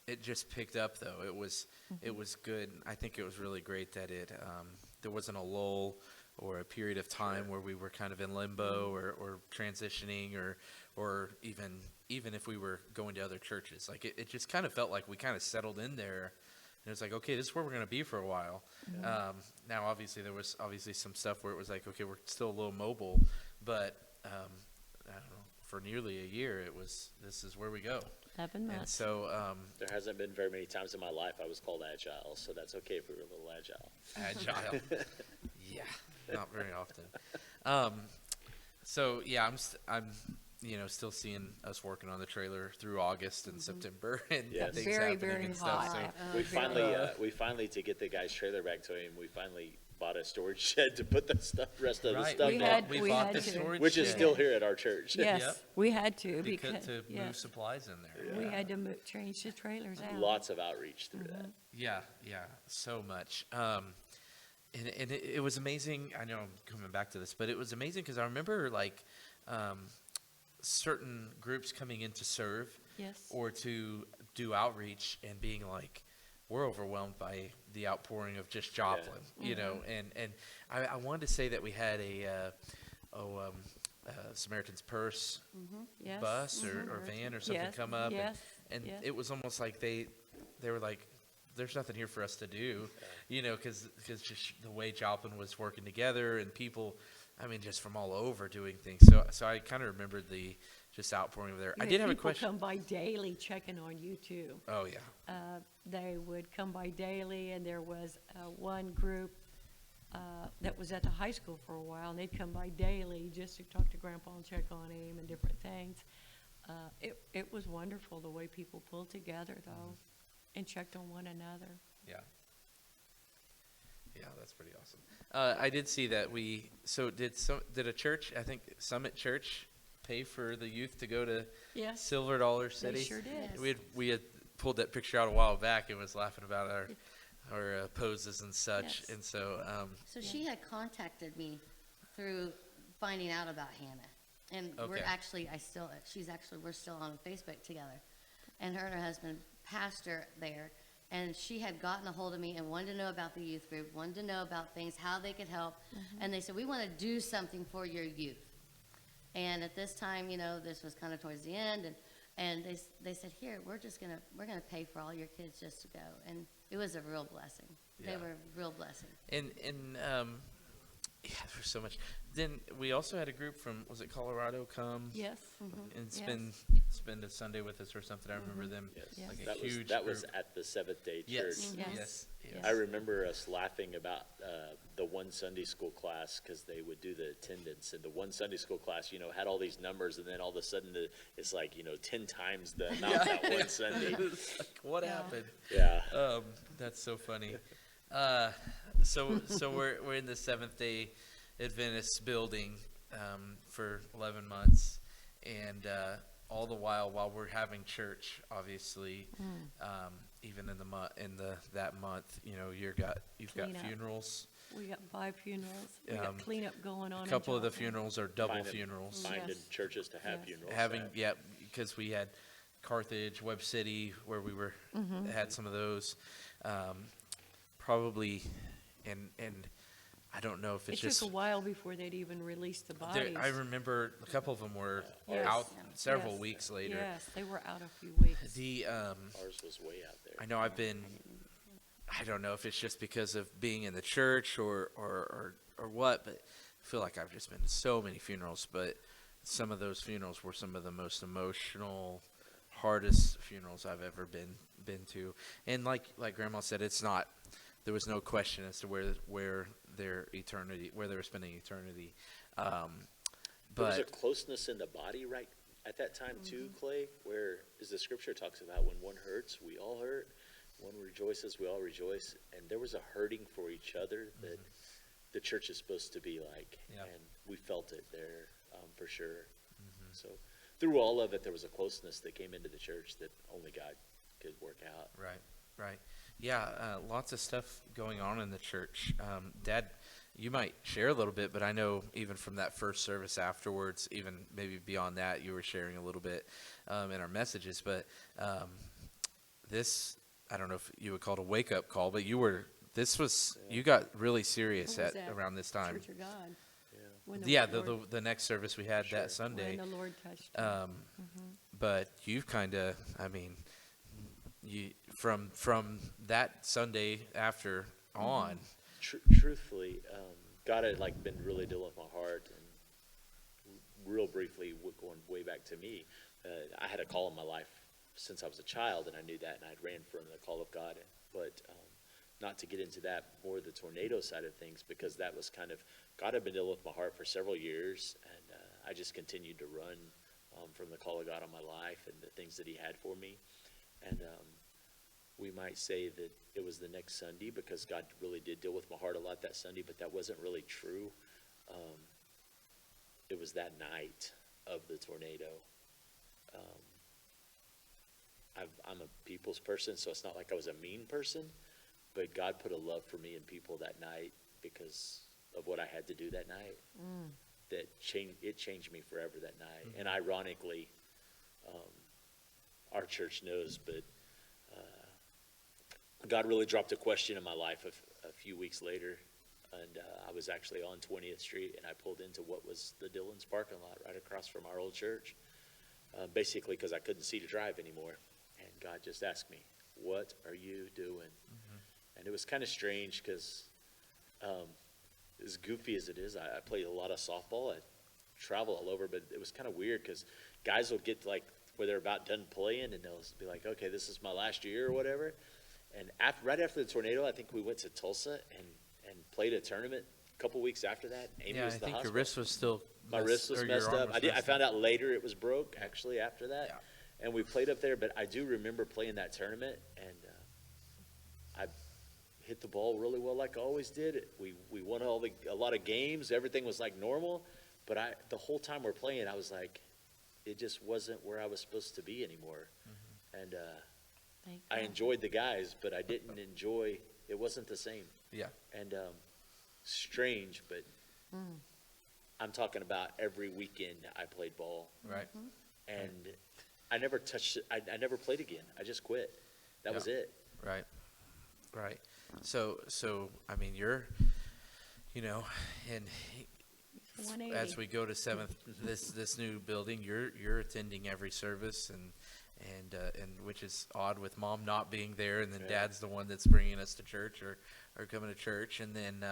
it just picked up though. It was good. I think it was really great that there wasn't a lull or a period of time where we were kind of in limbo or transitioning or even if we were going to other churches. Like it just kind of felt like we kind of settled in there. And it was like, okay, this is where we're going to be for a while. Now, obviously, there was some stuff where it was like, okay, we're still a little mobile, but I don't know, for nearly a year, this is where we go. 11 months. And so, there hasn't been very many times in my life I was called agile, so that's okay if we were a little agile. agile, yeah, not very often. So yeah, I'm still seeing us working on the trailer through August and September, and Yes. things Very, happening very and stuff. So hot. We finally to get the guy's trailer back to him. We finally bought a storage shed to put the rest of the right, stuff We in, had- we we bought had the to. storage which is shed still here at our church. Yes, Yep. we had to because to move yes, supplies in there. we had to change the trailers out. Lots of outreach through that. Yeah, so much. And it was amazing. I know I'm coming back to this, but it was amazing because I remember certain groups coming in to serve Yes. or to do outreach and being like, we're overwhelmed by the outpouring of just Joplin, and I wanted to say that we had a Samaritan's Purse Yes. bus or van or something Yes. come up, Yes. and Yes. it was almost like they were like, there's nothing here for us to do, because just the way Joplin was working together and people, I mean, just from all over doing things. So I kind of remembered the just outpouring over there. I did have a question. People come by daily checking on you too. Oh yeah. They would come by daily, and there was one group that was at the high school for a while, and they'd come by daily just to talk to Grandpa and check on him and different things. It was wonderful the way people pulled together, though, and checked on one another. Yeah. Yeah, that's pretty awesome. I did see that did a church, I think Summit Church, pay for the youth to go to Yes, Silver Dollar they City? sure did. Yes. We had pulled that picture out a while back and was laughing about our poses and such, Yes. and so So she had contacted me through finding out about Hannah, and we're Okay. actually, we're still on Facebook together, and her husband pastor there, and she had gotten a hold of me and wanted to know about the youth group, wanted to know about things, how they could help, and they said, we want to do something for your youth. And at this time, this was kind of towards the end, and they said, here, we're gonna pay for all your kids just to go, and it was a real blessing. Yeah. They were a real blessing. and yeah, there's so much. Then we also had a group from, was it Colorado, come Yes. and Yes. spend a Sunday with us or something. I remember them. Yes. Yes. Like a That was huge that was group. at the Seventh Day Church. Yes, Yes. yes, yes. I remember us laughing about the one Sunday school class because they would do the attendance, and the one Sunday school class, had all these numbers, and then all of a sudden it's like 10 times the amount that one Sunday. It's like, what happened? Yeah. That's so funny. So we're in the Seventh Day Adventist building for 11 months, and all the while we're having church, obviously, even in that month, you've got Cleanup. funerals. We got 5 funerals. We Um, got cleanup going on. A in couple of the Joplin. funerals are double Finding- funerals. Finding Yes. churches to have Yes. funerals. Having at. because we had Carthage, Webb City, where we were had some of those. Probably, and I don't know if It it's took just. a while before they'd even release the bodies. I remember a couple of them were Yes. out several Yes. weeks later. Yes, they were out a few weeks. The Ours was way out there. I know I don't know if it's just because of being in the church or what, but I feel like I've just been to so many funerals, but some of those funerals were some of the most emotional, hardest funerals I've ever been to. And like Grandma said, there was no question as to where they were spending eternity. There was a But closeness in the body right at that time too, Clay, where as the scripture talks about, when one hurts, we all hurt. One rejoices, we all rejoice. And there was a hurting for each other that the church is supposed to be like. Yeah. And we felt it there for sure. So through all of it, there was a closeness that came into the church that only God could work out. Right. Yeah, lots of stuff going on in the church. Dad, you might share a little bit, but I know even from that first service afterwards, even maybe beyond that, you were sharing a little bit in our messages. But this, I don't know if you would call it a wake-up call, but you got really serious What was that? around this time. Church of God. Yeah. When The next service we had Sure. that Sunday. When the Lord touched him. But you've kind of, from that Sunday after on, Truthfully, God had been really dealing with my heart, and real briefly, going way back to me, I had a call in my life since I was a child, and I knew that, and I ran from the call of God. But not to get into that, more the tornado side of things, because that was God had been dealing with my heart for several years, and I just continued to run from the call of God on my life and the things that He had for me. And we might say that it was the next Sunday, because God really did deal with my heart a lot that Sunday, but that wasn't really true. It was that night of the tornado. I'm a people's person, so it's not like I was a mean person, but God put a love for me and people that night because of what I had to do that night. It changed me forever that night. And ironically, our church knows, but God really dropped a question in my life a few weeks later, and I was actually on 20th Street, and I pulled into what was the Dillon's parking lot right across from our old church, basically because I couldn't see to drive anymore. And God just asked me, "What are you doing?" And it was kind of strange because, as goofy as it is, I played a lot of softball. I travel all over, but it was kind of weird because guys will get where they're about done playing, and they'll be like, "Okay, this is my last year," or whatever. And right after the tornado, I think we went to Tulsa and played a tournament. A couple weeks after that, Amy was I at the think hospital. your wrist was still My wrist was or your messed arm up. was I messed found out later it was broke, actually, after that. Yeah. And we played up there, but I do remember playing that tournament, and I hit the ball really well like I always did. We won a lot of games. Everything was normal. But the whole time we're playing, I was like, it just wasn't where I was supposed to be anymore. And Thank I God. enjoyed the guys, but I didn't enjoy, it wasn't the same. Yeah. And strange, but I'm talking about every weekend I played ball. Right. And I never touched it. I never played again. I just quit. That was it. Right. So you're, and 180. as we go to 7th, this new building, you're attending every service, and which is odd with Mom not being there, and then Yeah. Dad's the one that's bringing us to church or coming to church, and then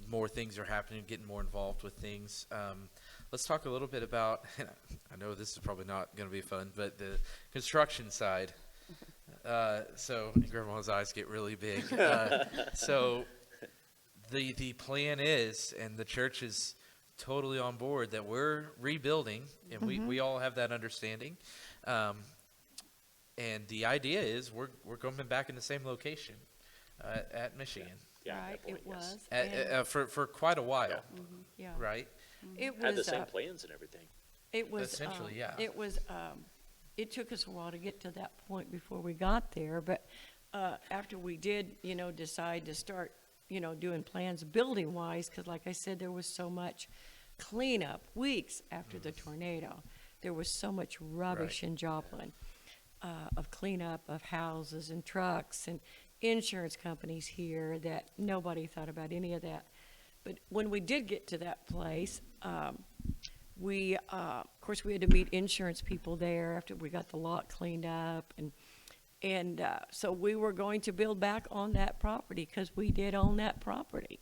more things are happening, getting more involved with things. Let's talk a little bit about, I know this is probably not going to be fun, but the construction side. So Grandma's eyes get really big. So the plan is, and the church is totally on board, that we're rebuilding, and we all have that understanding. And the idea is we're going back in the same location at Michigan. Yeah, at Right, that point, it yes. was. and For quite a while, yeah. right? It Had the was, same plans and everything. it was, Essentially, yeah. It was, it took us a while to get to that point before we got there, but after we did, decide to start, doing plans building-wise, because like I said, there was so much cleanup weeks after the tornado. There was so much rubbish in Joplin of cleanup of houses and trucks and insurance companies here that nobody thought about any of that. But when we did get to that place, we, of course, we had to meet insurance people there after we got the lot cleaned up, and so we were going to build back on that property because we did own that property,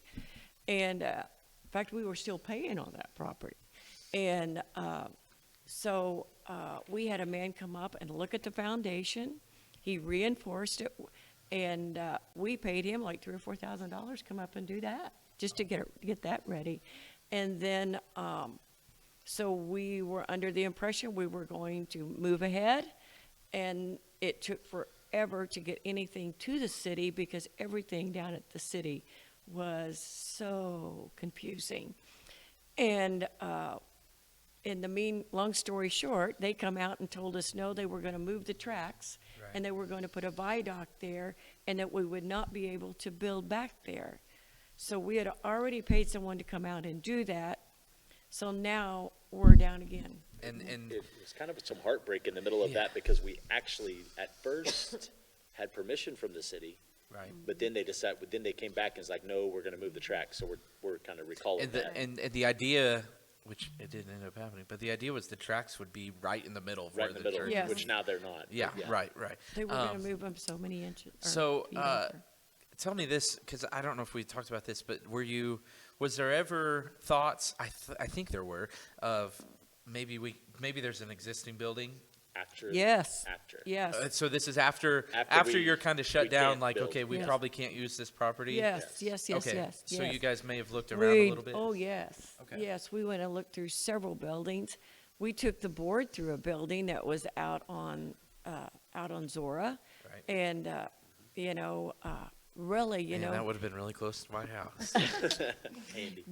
and in fact, we were still paying on that property, and so we had a man come up and look at the foundation. He reinforced it, and we paid him like $3,000 or $4,000 come up and do that just to get that ready, and then. So we were under the impression we were going to move ahead, and it took forever to get anything to the city because everything down at the city was so confusing. And long story short, they come out and told us no, they were going to move the tracks, and they were going to put a viaduct there, and that we would not be able to build back there. So we had already paid someone to come out and do that. So now we're down again. And It was kind of some heartbreak in the middle of that because we actually at first had permission from the city, right. but then they came back and it's like, no, we're going to move the track. So we're kind of recalling that. And the idea, which it didn't end up happening, but the idea was the tracks would be right in the middle of Right where in the the middle, church Yes. which now they're not. Yeah, But right. They were going to move them so many inches. So, feet over. tell me this, because I don't know if we talked about this, but was there ever thoughts, I think there were, of maybe there's an existing building? After. Yes. After. Yes. So this is after After you're kind of we shut down, can't like, build. okay, we Yes. probably can't use this property? Yes. Okay, Yes. so yes. you guys may have looked around a little bit? Oh, yes. Okay. Yes, we went and looked through several buildings. We took the board through a building that was out on Zora. Right. And, really, Man, that would have been really close to my house. Handy.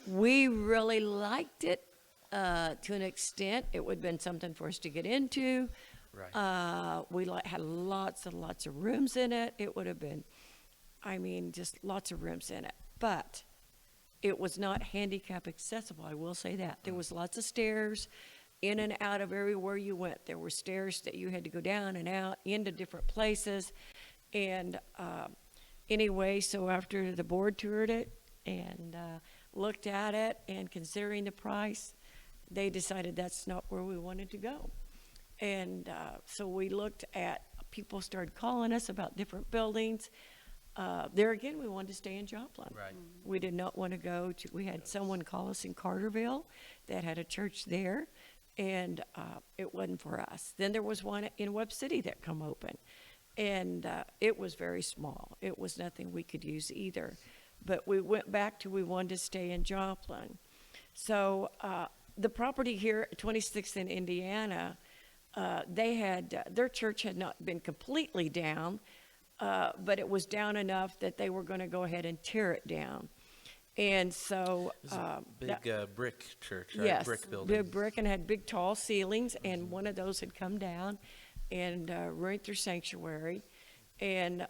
we really liked it to an extent. It would have been something for us to get into. Right. We had lots and lots of rooms in it. It would have been, just lots of rooms in it. But it was not handicap accessible, I will say that. There was lots of stairs in and out of everywhere you went. There were stairs that you had to go down and out into different places. And anyway, so after the board toured it and looked at it and considering the price, they decided that's not where we wanted to go. And so we looked at, people started calling us about different buildings. There again, we wanted to stay in Joplin. Right. We did not want to go to, we had someone call us in Carterville that had a church there, and it wasn't for us. Then there was one in Webb City that come open, and it was very small. It was nothing we could use either. But we went back to, we wanted to stay in Joplin. So the property here at 26th in Indiana, they had, their church had not been completely down, but it was down enough that they were going to go ahead and tear it down. And so It was a big brick church, right? yes, Brick building. big brick, and had big tall ceilings, and one of those had come down and ruined their sanctuary. And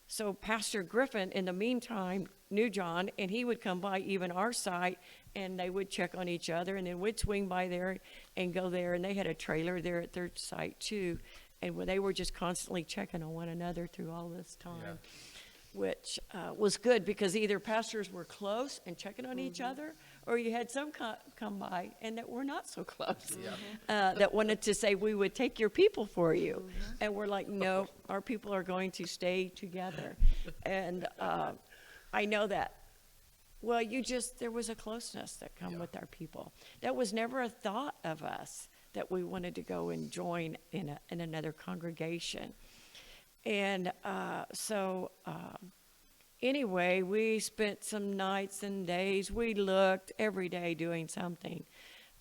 so Pastor Griffin, in the meantime, knew John, and he would come by even our site, and they would check on each other, and then we'd swing by there and go there. And they had a trailer there at their site too, and they were just constantly checking on one another through all this time. Which was good, because either pastors were close and checking on each other, or you had some come by and that were not so close, that wanted to say, we would take your people for you. And we're like, no, our people are going to stay together. And I know that. Well, there was a closeness that come with our people. That was never a thought of us, that we wanted to go and join in another congregation. And anyway, we spent some nights and days. We looked every day doing something,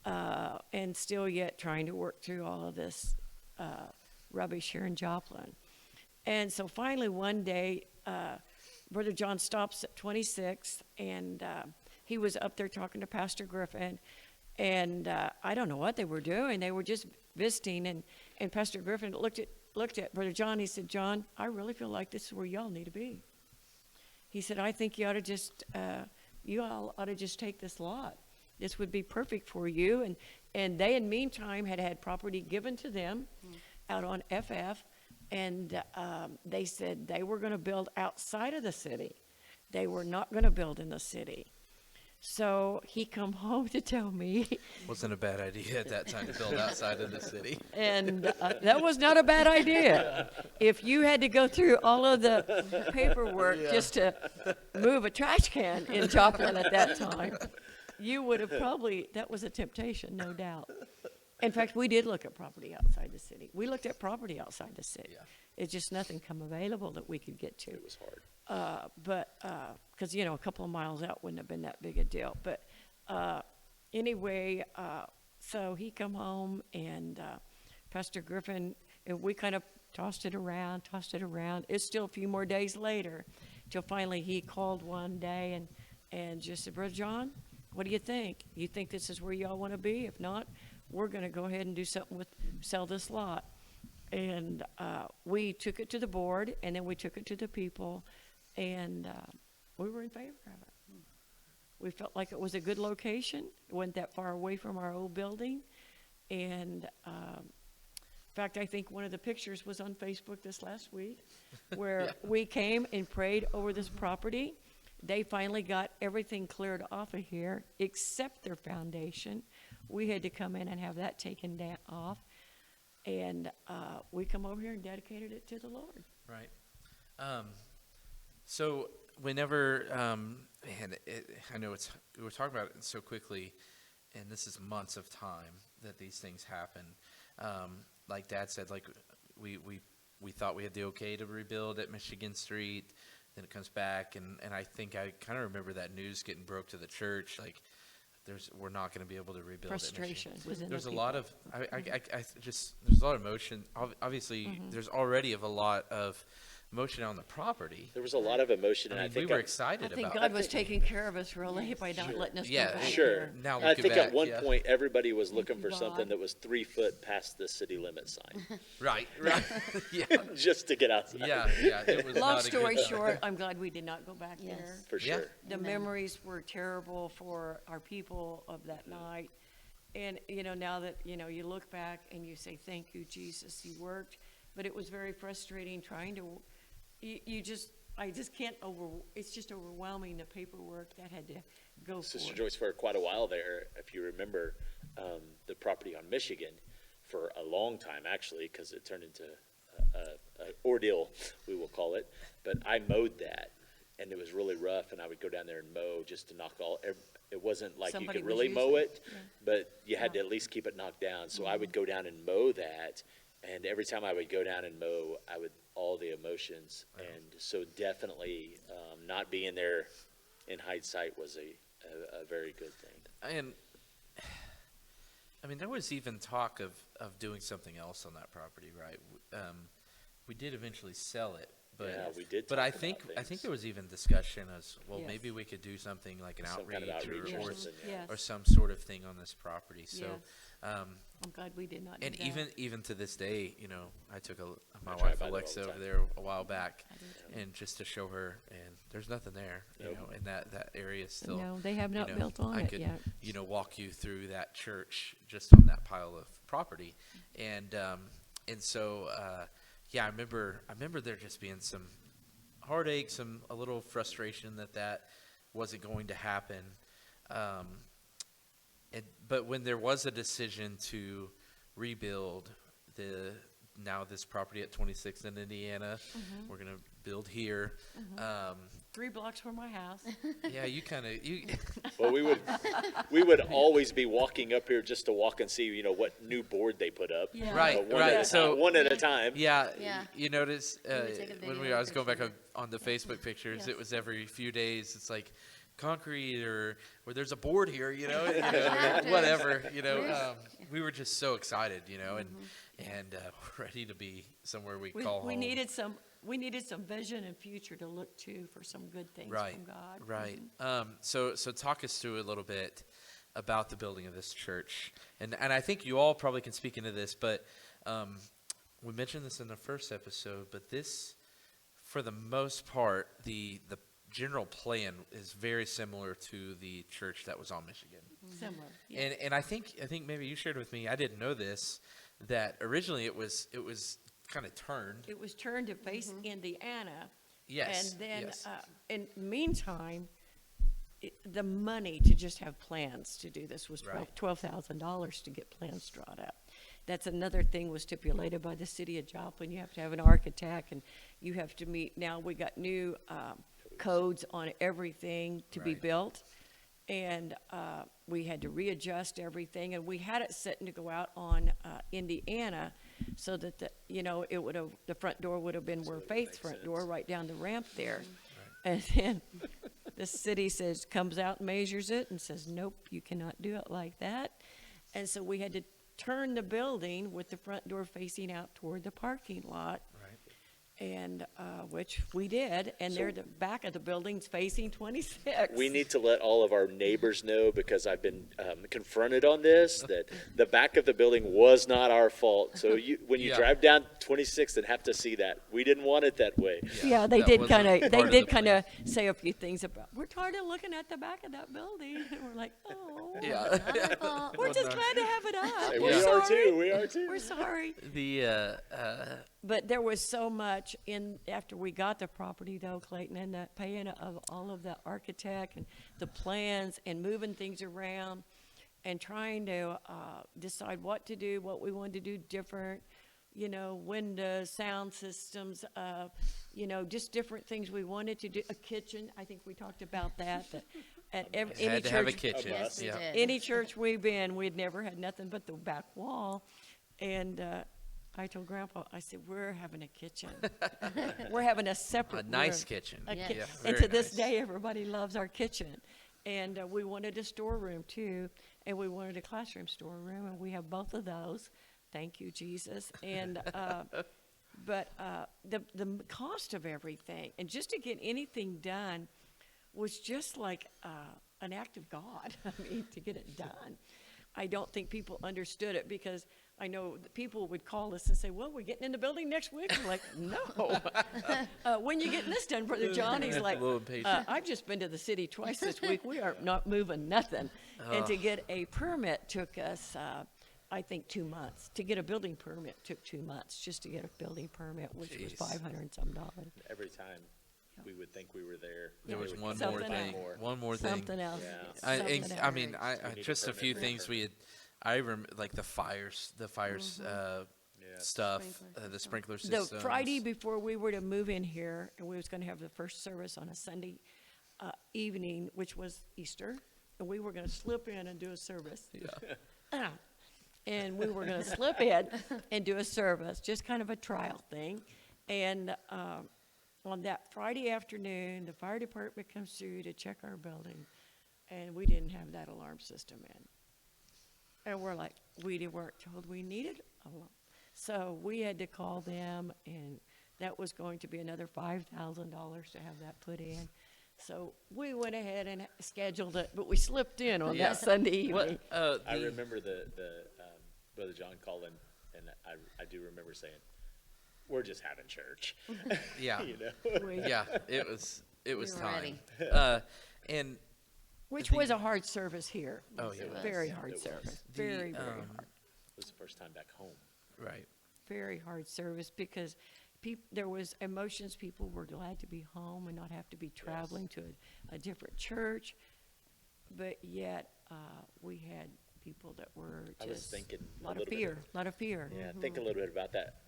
and still yet trying to work through all of this rubbish here in Joplin. And so finally one day, Brother John stops at 26th, and he was up there talking to Pastor Griffin, And I don't know what they were doing. They were just visiting, and Pastor Griffin looked at Brother John. He said, John, I really feel like this is where y'all need to be. He said, I think you all ought to just take this lot. This would be perfect for you. And they, in the meantime, had property given to them out on FF, and they said they were going to build outside of the city. They were not going to build in the city. So he come home to tell me. Wasn't a bad idea at that time to build outside of the city. And that was not a bad idea. If you had to go through all of the paperwork just to move a trash can in Joplin at that time, you would have that was a temptation, no doubt. In fact, we did look at property outside the city. We looked at property outside the city. Yeah. It's just nothing come available that we could get to. It was hard. Because, a couple of miles out wouldn't have been that big a deal. But anyway, so he come home, and Pastor Griffin, and we kind of tossed it around. It's still a few more days later till finally he called one day and just said, Brother John, what do you think? You think this is where y'all want to be? If not, we're going to go ahead and do something sell this lot. And we took it to the board, and then we took it to the people, and we were in favor of it. We felt like it was a good location. It wasn't that far away from our old building. And in fact, I think one of the pictures was on Facebook this last week where we came and prayed over this property. They finally got everything cleared off of here except their foundation. We had to come in and have that taken off. And we come over here and dedicated it to the Lord. Right. So whenever, I know we're talking about it so quickly, and this is months of time that these things happen. Like Dad said, like we thought we had the okay to rebuild at Michigan Street. Then it comes back, and I think I kind of remember that news getting broke to the church, like we're not going to be able to rebuild. Frustration was in there's the a people. lot of there's a lot of emotion. Obviously, there's already a lot of emotion on the property. There was a lot of emotion, and I think we were excited I think about God it. was taking care of us really by not letting us Yeah, go back Sure. there. Now I looking think at back, one yeah. point everybody was looking for God. something that was 3 foot past the city limit sign, Right. Yeah. just to get outside. Yeah. It was Long not a good story time. short, I'm glad we did not go back Yes. there. For Yeah. sure. The Amen. memories were terrible for our people of that night. And, now that, you look back and you say, thank you, Jesus, you worked. But it was very frustrating trying to, I just can't it's just overwhelming, the paperwork that had to go Sister for. Joyce, for quite a while there, if you remember, the property on Michigan for a long time, actually, because it turned into an ordeal, we will call it. But I mowed that, and it was really rough, and I would go down there and mow just to knock it wasn't like Somebody you could was really mow using it, but you had to at least keep it knocked down. So I would go down and mow that, and every time I would go down and mow, all the emotions. And so definitely not being there in hindsight was a very good thing. And I mean, there was even talk of doing something else on that property, right? We did eventually sell it, but Yeah, we did But talk I about think things. there was even discussion as well. Yes. Maybe we could do something like an Some outreach, kind of outreach or or something, yeah. Yes. or some sort of thing on this property. So. Yes. I'm glad we did not do And that. even to this day, I took my I drive wife by there all Alexa the over time. there a while back, I do too. and just to show her, and there's nothing there, Nope. and that area is still. No, they have not built on I it could, yet. walk you through that church just on that pile of property, and so I remember there just being some heartache, a little frustration that wasn't going to happen. But when there was a decision to rebuild this property at 26th in Indiana, we're gonna build here. 3 blocks from my house. Yeah, you Well, we would always be walking up here just to walk and see, what new board they put up. Yeah. Right, One right. At a So time, one at a time. yeah, Yeah. you notice would take a when video I was going back picture. on the Facebook pictures, Yes. it was every few days. It's like concrete or there's a board here, Tractors. whatever, Yes. we were just so excited, and ready to be somewhere we call home. We needed some vision and future to look to for some good things Right, from God. right. So talk us through a little bit. about the building of this church, and I think you all probably can speak into this, but we mentioned this in the first episode, but this, for the most part, the general plan is very similar to the church that was on Michigan. Similar. Yeah. And I think maybe you shared with me, I didn't know this, that originally it was kind of turned. It was turned to face Indiana. Yes. And then, yes. in the meantime, the money to just have plans to do this was Right. $12,000 to get plans drawn up. That's another thing was stipulated by the city of Joplin. You have to have an architect, and you have to meet. Now we got new codes on everything to be Right. built, and we had to readjust everything. And we had it set to go out on Indiana, so that the front door would have been where Faith's front door, right down the ramp there. And then the city comes out and measures it and says, nope, you cannot do it like that. And so we had to turn the building with the front door facing out toward the parking lot. And which we did, and there the back of the building's facing 26. We need to let all of our neighbors know, because I've been confronted on this, that the back of the building was not our fault. So when you Yeah. drive down 26 and have to see that, we didn't want it that way. Yeah, they that did wasn't kind of. They part of did the kind of plan. say a few things about. We're tired of looking at the back of that building, and we're like, oh, Yeah. Not our fault. we're just glad to have it up. Hey, We're we are sorry. too. We are too. We're sorry. The But there was so much after we got the property, though, Clayton, and the paying of all of the architect and the plans and moving things around and trying to decide what to do, what we wanted to do different, windows, sound systems, just different things we wanted to do. A kitchen, I think we talked about that. At any had to have a church, kitchen. Yes, we yeah. did. any church we've been, we'd never had nothing but the back wall. And I told Grandpa, I said, we're having a kitchen. We're having a separate A nice room. kitchen. A Yes. ki- Yeah, and very to this nice. day, everybody loves our kitchen. And we wanted a storeroom too, and we wanted a classroom storeroom, and we have both of those. Thank you, Jesus. And but the cost of everything, and just to get anything done, was just like an act of God. I mean, to get it done. I don't think people understood it, because I know that people would call us and say, well, we're getting in the building next week. We're like, no. When you getting this done, Brother John? He's like, A little impatient. I've just been to the city twice this week. We are not moving nothing. And to get a permit took us, I think, 2 months. To get a building permit took 2 months, just to get a building permit, which was Jeez. $500 and some dollars. Every time we would think we were there, There they was would one come more Something thing. else. One more thing. Something else. Yeah. I, Something and, else. I mean, We need a just a few permit things for we had. I remember, like the fires stuff, Sprinkler the sprinkler The systems. Friday before we were to move in here, and we was going to have the first service on a Sunday evening, which was Easter, and we were going to slip in and do a service. Yeah. And we were going to slip in and do a service, just kind of a trial thing. And on that Friday afternoon, the fire department comes through to check our building, and we didn't have that alarm system in. And we're like, we weren't told we needed a alarm. So we had to call them, and that was going to be another $5,000 to have that put in. So we went ahead and scheduled it, but we slipped in on Yeah. that Sunday evening. What? I remember the Brother John calling, and I do remember saying, "We're just having church." Yeah. You know? Yeah. It was We were time. ready. And Which the- was a hard service here. Oh, Yes, yeah. it was. Very It hard was. service. The, Very um, hard. It was the first time back home. right. Very hard service, because there was emotions. People were glad to be home and not have to be traveling to a different church. But yet, we had people that were I was just thinking a a lot of little bit fear, a lot of fear. Yeah, think a little bit about that.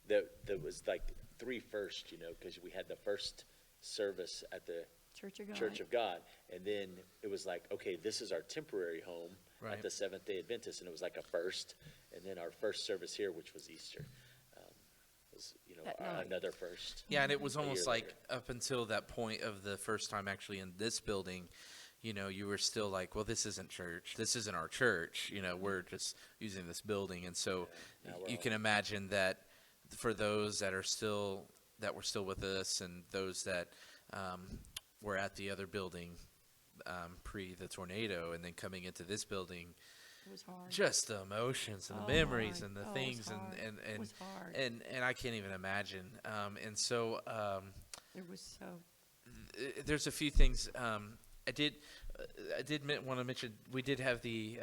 That was like three first, because we had the first service at the Church of God. Church of God, and then it was like, okay, this is our temporary home Right. at the Seventh-day Adventist, and it was like a first, and then our first service here, which was Easter, was That night. another first. Yeah, and it was a year almost like later. up until that point of the first time actually in this building, you were still like, well, this isn't church. This isn't our church. We're just using this building. And so Yeah, now we're you all- can imagine that for those that were still with us and those that were at the other building, pre the tornado, and then coming into this building, It was hard. just the emotions and the Oh, memories my. and the Oh, it was things hard. It was hard. and I can't even imagine. And so It was so. there's a few things I did want to mention. We did have the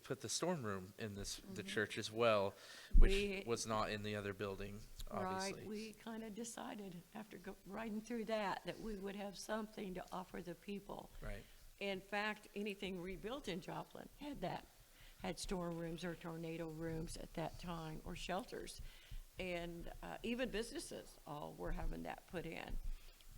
put the storm room in the church as well, which We- was not in the other building, obviously. Right, we kind of decided after riding through that we would have something to offer the people. Right. In fact, anything rebuilt in Joplin had storm rooms or tornado rooms at that time, or shelters. And even businesses all were having that put in.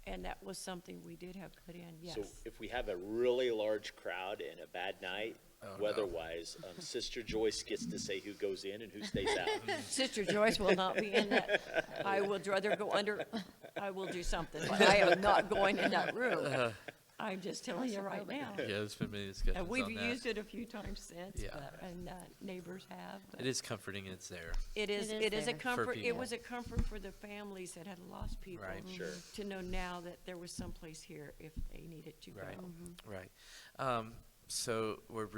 And that was something we did have put in, yes. So if we have a really large crowd and a bad night, Oh, no. weather-wise, Sister Joyce gets to say who goes in and who stays out. Sister Joyce will not be in that. I would rather go under, I will do something, but I am not going in that room. I'm just telling you right now. Yeah, there's been many discussions And we've on that. used it a few times since, Yeah. and neighbors have. but It is comforting. It's there. It is It is a there. comfort, it people. was a comfort for the families that had lost people. Right. Sure. To know now that there was someplace here if they needed to go. Right. Right. So we're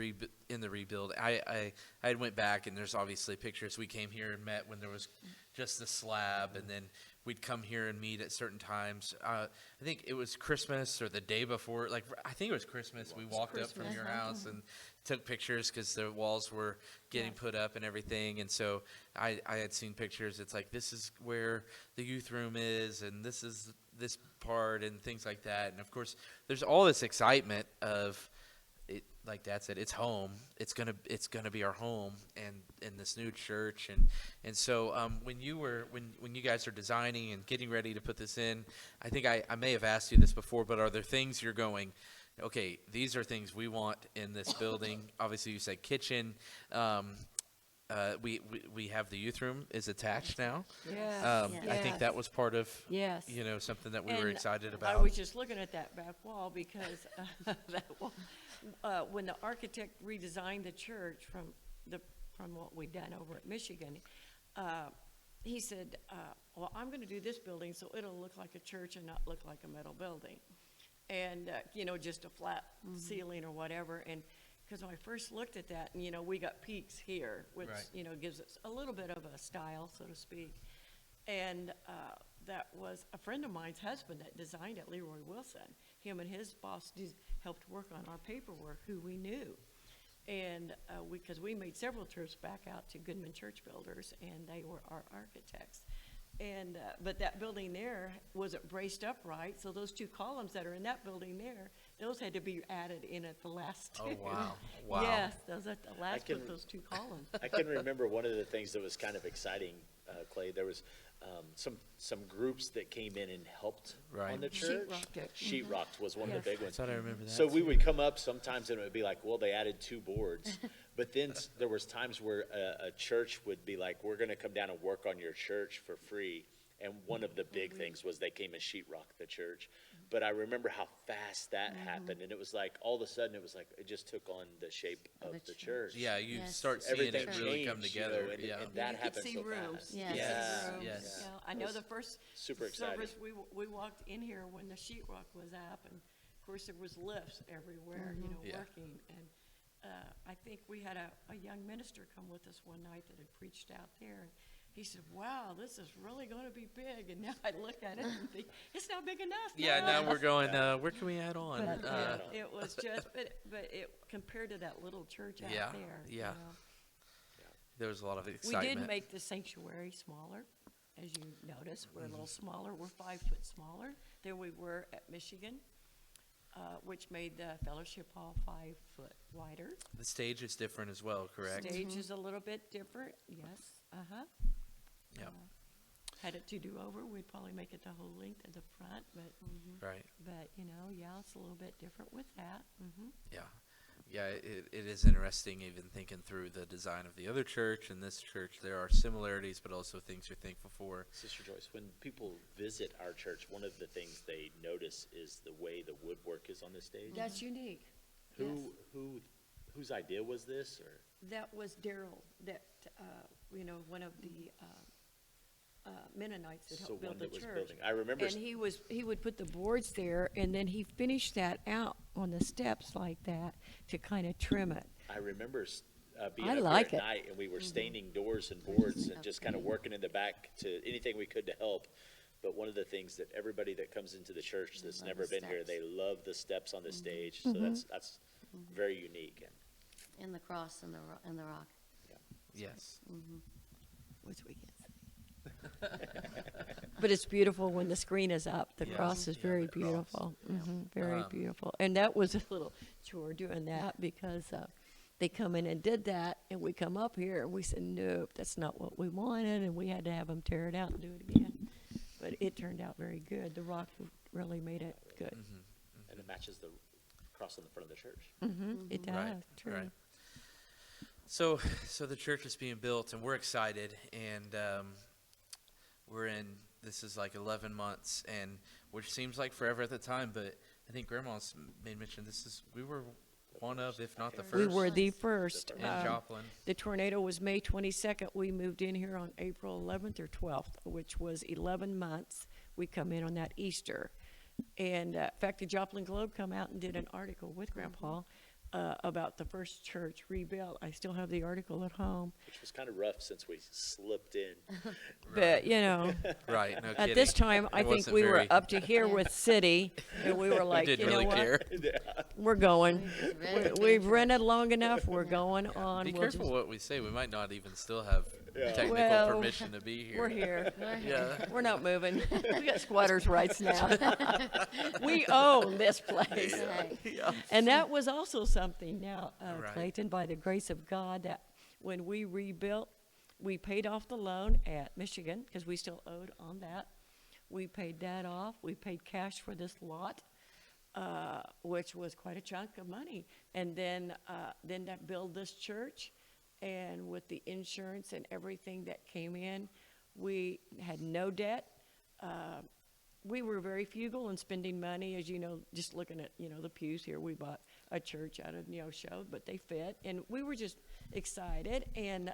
in the rebuild. I went back, and there's obviously pictures. We came here and met when there was just the slab, and then we'd come here and meet at certain times. I think it was Christmas or the day before. Like, I think it was Christmas. We walked up from Christmas. your house and took pictures because the walls were getting Yeah. put up and everything. And so I had seen pictures. It's like, this is where the youth room is, and this is this part, and things like that. And of course, there's all this excitement of it, like Dad said, it's home. It's gonna be our home, and in this new church, and so when you guys are designing and getting ready to put this in, I think I may have asked you this before, but are there things you're going, okay, these are things we want in this building? Obviously, you said kitchen. We have the youth room is attached now. Yes, I think that was part of Yes. something that we were And excited I about. was just looking at that back wall because that wall, when the architect redesigned the church from what we'd done over at Michigan, he said, well, I'm going to do this building so it'll look like a church and not look like a metal building. And, just a flat ceiling or whatever. And because when I first looked at that, and, we got peaks here, which, Right. gives us a little bit of a style, so to speak. And that was a friend of mine's husband that designed it, Leroy Wilson. Him and his boss helped work on our paperwork, who we knew. And because we made several trips back out to Goodman Church Builders, and they were our architects. And but that building there wasn't braced up right, so those two columns that are in that building there, those had to be added in at the last Oh, two. wow. Wow. Yes, those at the last, can- put those two columns. I can remember one of the things that was kind of exciting, Clay. There was some groups that came in and helped Right. on the church. Sheetrocked it. Sheetrocked was one of Yes. the big I ones. thought I remember that. So we would come up sometimes and it would be like, well, they added 2 boards. But then there was times where a church would be like, we're going to come down and work on your church for free. And one of the big things was they came and sheetrocked the church. But I remember how fast that happened. And it was like, all of a sudden, it was like, it just took on the shape of The the church. church. Yeah, you Yes. start seeing Everything it really come changed, together. and, Yeah. and that You could happened see so rooms. fast. You Yes. could see Yeah, rooms. yes. Yeah, I know the first super exciting. service, we walked in here when the sheetrock was up, and of course, there was lifts everywhere, Yeah. working. And I think we had a young minister come with us one night that had preached out there. And he said, wow, this is really going to be big. And now I look at it and think, it's not big enough. Yeah, no." now we're going, where can we add on? But it was just, but it, compared to that little church out Yeah, there. yeah. There was a lot of We excitement. did make the sanctuary smaller, as you noticed. We're a little smaller. We're 5 foot smaller than we were at Michigan, which made the fellowship hall 5 foot wider. The stage is different as well, correct? Stage is a little bit different, yes, Yep. Had it to do over, we'd probably make it the whole length of the front, but, Right. yeah, it's a little bit different with that. Yeah. Yeah, it is interesting even thinking through the design of the other church and this church. There are similarities, but also things you're thankful for. Sister Joyce, when people visit our church, one of the things they notice is the way the woodwork is on the stage. That's unique. Yes. Whose idea was this, or? That was Daryl, that, one of the Mennonites that So helped build one the that was church. building. I remember. And he would put the boards there, and then he finished that out on the steps like that to kind of trim it. I remember being I up like here it. at night, and we were staining doors and boards and just kind of working in the back to anything we could to help. But one of the things that everybody that comes into the church that's love never the been here, steps. they love the steps on the stage. So that's very unique. And the cross and the rock. Yes. Which we can't see. But it's beautiful when the screen is up. The Yes. cross is Yeah, very the cross. beautiful. Very beautiful. And that was a little chore doing that because they come in and did that, and we come up here and we said, nope, that's not what we wanted, and we had to have them tear it out and do it again. But it turned out very good. The rock really made it good. And it matches the cross on the front of the church. It does. Right, True. right. So the church is being built, and we're excited, and we're in. This is like 11 months, and which seems like forever at the time, but I think Grandma's made mention. We were one of, if not the first, We were the first. in Joplin. The tornado was May 22nd. We moved in here on April 11th or 12th, which was 11 months. We come in on that Easter. And in fact, the Joplin Globe come out and did an article with Grandpa about the first church rebuilt. I still have the article at home. Which was kind of rough since we slipped in. But, you know, Right. No at kidding. this time, I It think wasn't we were very- up to here with city, and we were We like, didn't you know really what? care. We're going. Really We've dangerous. rented long enough. We're going on. Be We'll careful just- what we say. We might not even still have technical Well, permission to be here. We're here. Yeah. We're not moving. We got squatters' rights now. We own this place. Right. And that was also something now, Right. Clayton, by the grace of God, that when we rebuilt, we paid off the loan at Michigan because we still owed on that. We paid that off. We paid cash for this lot, which was quite a chunk of money. And then that built this church. And with the insurance and everything that came in, we had no debt. We were very frugal in spending money, as you know, just looking at, the pews here. We bought a church out of Neosho, but they fit. And we were just excited and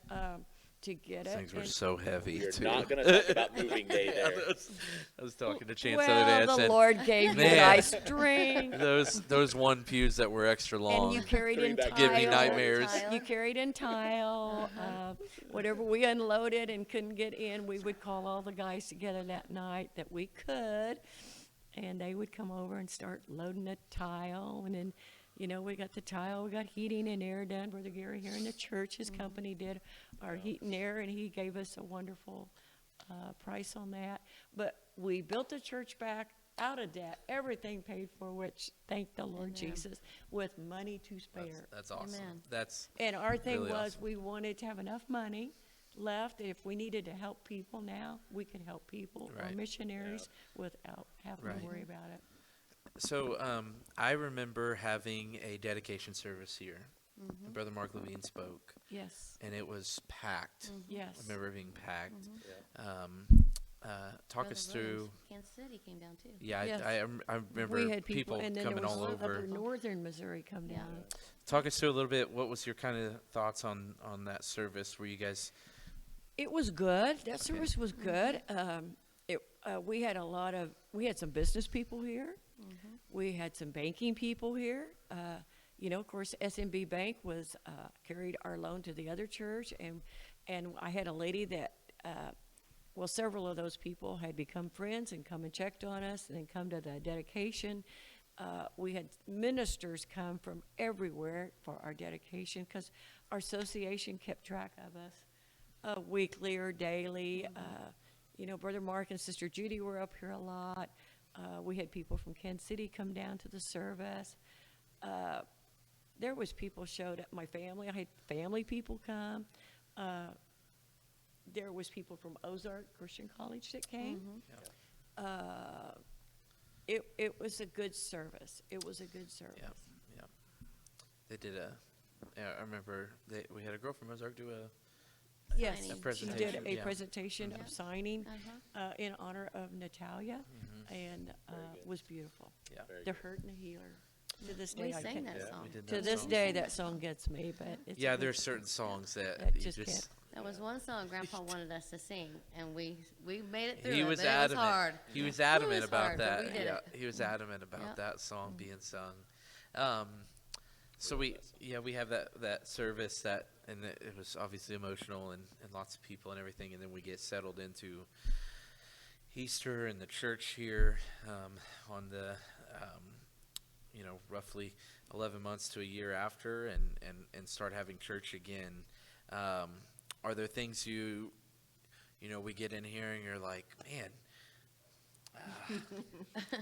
to get it. Things were And- so heavy, We're too. not going to talk about moving day there. I was talking to Chance the other day. I Well, the said, Lord gave me "Man, nice strength. those one pews that were extra long. And you carried in Three tile. back Give me nightmares. You carried in tile. Whatever we unloaded and couldn't get in, we would call all the guys together that night that we could. And they would come over and start loading the tile. And then, we got the tile. We got heating and air done. Brother Gary here in the church, his company did our heat and air. And he gave us a wonderful price on that. But we built the church back out of debt, everything paid for, which thank the Lord Jesus, with money to spare. That's awesome. Amen. That's And our thing really was, awesome. we wanted to have enough money left, that if we needed to help people now, we could help people or Right. missionaries without having Right. to worry about it. So I remember having a dedication service here. Brother Mark Levine spoke, Yes, and it was packed. yes. I remember it being packed. Talk Brother us Williams through. from Kansas City came down too. Yeah, Yes. I remember We had people and then coming there was all over. upper northern Missouri come Yeah. down. Talk us through a little bit. What was your kind of thoughts on that service? Were you guys? It was good. That service was good. We had we had some business people here. We had some banking people here. Of course, SMB Bank was carried our loan to the other church, and I had a lady that, several of those people had become friends and come and checked on us, and then come to the dedication. We had ministers come from everywhere for our dedication because our association kept track of us weekly or daily. Brother Mark and Sister Judy were up here a lot. We had people from Kansas City come down to the service. There was people showed up. My family, I had family people come. There was people from Ozark Christian College that came. It was a good service. It was a good service. Yeah. They did I remember we had a girl from Ozark do a. Yes, Signing. she did presentation, a yeah. presentation Yeah. of signing Uh-huh. in honor of Natalia, and good. was beautiful. Yeah. Very The good. hurt and the healer. To this day, We can't. sang that Yeah, song. we did To that this song. day, that song gets me. But it's a Yeah, good there's certain songs that That you just just can't. That was one song Grandpa wanted us to sing, and we made it through He it, was but it was adamant. hard. He was adamant It was about hard, but that. we did Yeah, it. he was adamant about Yep. that song being sung. So we have that service and it was obviously emotional and lots of people and everything, and then we get settled into Easter and the church here on the roughly 11 months to a year after, and start having church again. Are there things we get in here and you're like, man,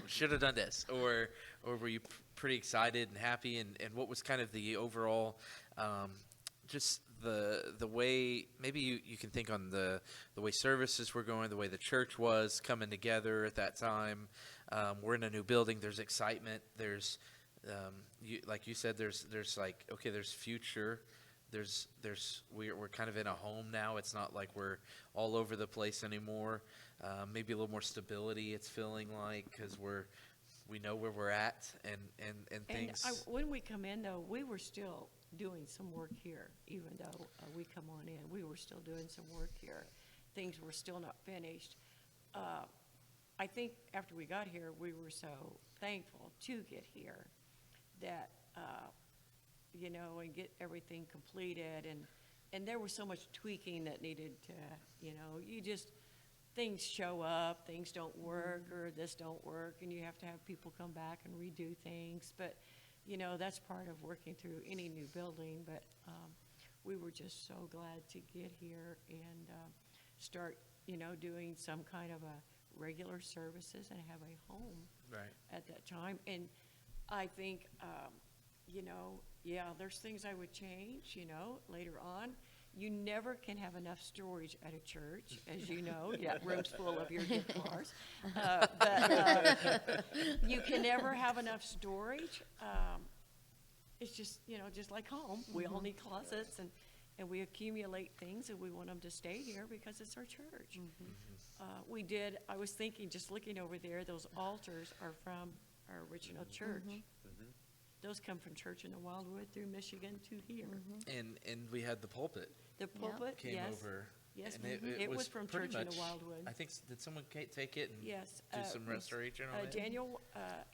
should have done this, or were you pretty excited and happy, and what was kind of the overall just the way, maybe you can think on the way services were going, the way the church was coming together at that time. We're in a new building, there's excitement, there's like you said, there's like, okay, there's future, we're kind of in a home now. It's not like we're all over the place anymore. Maybe a little more stability, it's feeling like, because we know where we're at and things. And when we come in, though, we were still doing some work here. Even though we come on in, we were still doing some work here. Things were still not finished. I think after we got here, we were so thankful to get here that, and get everything completed. And there was so much tweaking that needed to, things show up, things don't work, or this don't work, and you have to have people come back and redo things. But, that's part of working through any new building. But we were just so glad to get here and start, doing some kind of a regular services and have a home at that time. And I think, there's things I would change, later on. You never can have enough storage at a church, as you know. You got rooms full of your guitars. But you can never have enough storage. It's just, just like home. We all need closets, and we accumulate things, and we want them to stay here because it's our church. I was thinking, just looking over there, those altars are from our original church. Those come from church in the Wildwood through Michigan to here. And we had the pulpit The pulpit, came yes. over. Yes, and it was from pretty church in much, the Wildwood. I think, did someone take it and Yes. do some restoration on it? Daniel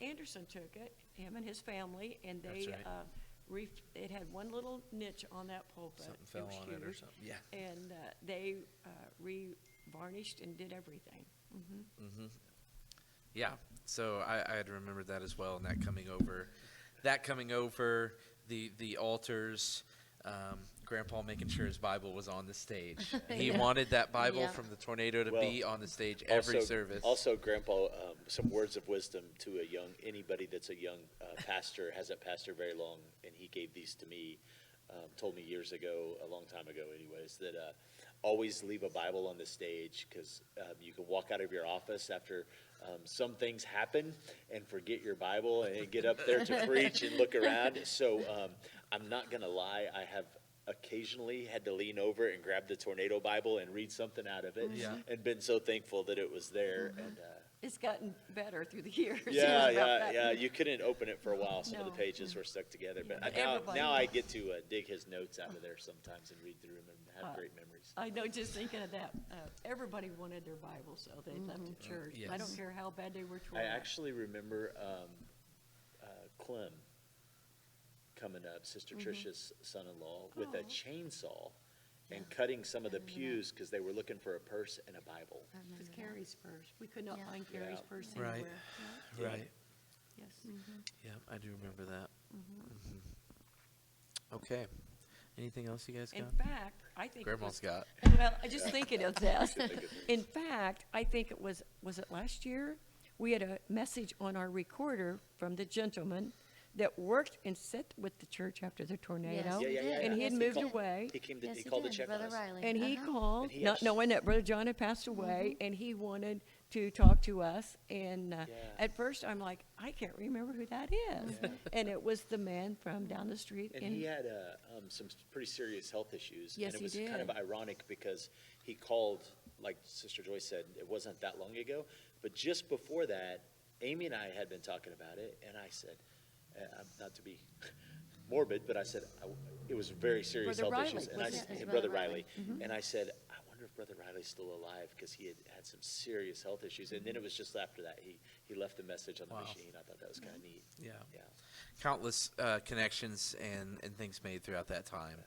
Anderson took it, him and his family, and That's they, right. it had one little niche on that pulpit. Something fell was on it or huge. something, yeah. And they re-varnished and did everything. Yeah, so I had remembered that as well, and that coming over, the altars, Grandpa making sure his Bible was on the stage. He wanted that Bible Yeah. from the tornado to Well, be on the stage every service. Also, Grandpa, some words of wisdom to anybody that's a young pastor, hasn't pastored very long, and he gave these to me, told me years ago, a long time ago anyways, that always leave a Bible on the stage, because you can walk out of your office after some things happen and forget your Bible and get up there to preach and look around. So I'm not going to lie, I have occasionally had to lean over and grab the Tornado Bible and read something out of it, and been so thankful that it was there. And It's gotten better through the years. yeah. You couldn't open it for a while. Some of No. the pages were stuck together. But Yeah. Everybody- now I get to dig his notes out of there sometimes and read through them and have great memories. I know, just thinking of that, everybody wanted their Bible, so they left the church. I don't Yes. care how bad they were torn I up. actually remember Clem coming up, Sister Trisha's son-in-law, with a chainsaw and cutting some of the pews because they were looking for a purse and a Bible. I remember It was that. Carrie's purse. We could not Yeah. find Carrie's Yeah. purse Right. anywhere. Right. Yes. Yeah, I do remember that. Okay. Anything else you guys In got? fact, I think it Grandma's was, got. well, I just thinking of this. In fact, I think it was it last year? We had a message on our recorder from the gentleman that worked and sat with the church after the tornado. Yes, Yeah. And he had Yes, moved did. away. He came to, Yes, he he called did, to check Brother on us. Riley. And he called, And he not actually- knowing that Brother John had passed away, and he wanted to talk to us. And at first, I'm like, I can't remember who that is. And it was the man from down the street. And he had some pretty serious health issues. Yes, and it he was kind of did. ironic because he called, like Sister Joyce said, it wasn't that long ago. But just before that, Amy and I had been talking about it, and I said, not to be morbid, but I said, it was very serious Brother health Riley, issues. And I, wasn't it? and Brother Brother Riley. Riley. And I said, I wonder if Brother Riley's still alive, because he had some serious health issues. And then it was just after that, he left a message on the Wow. machine. I thought that was kind of neat. Yeah. Yeah. Countless connections and things made throughout that time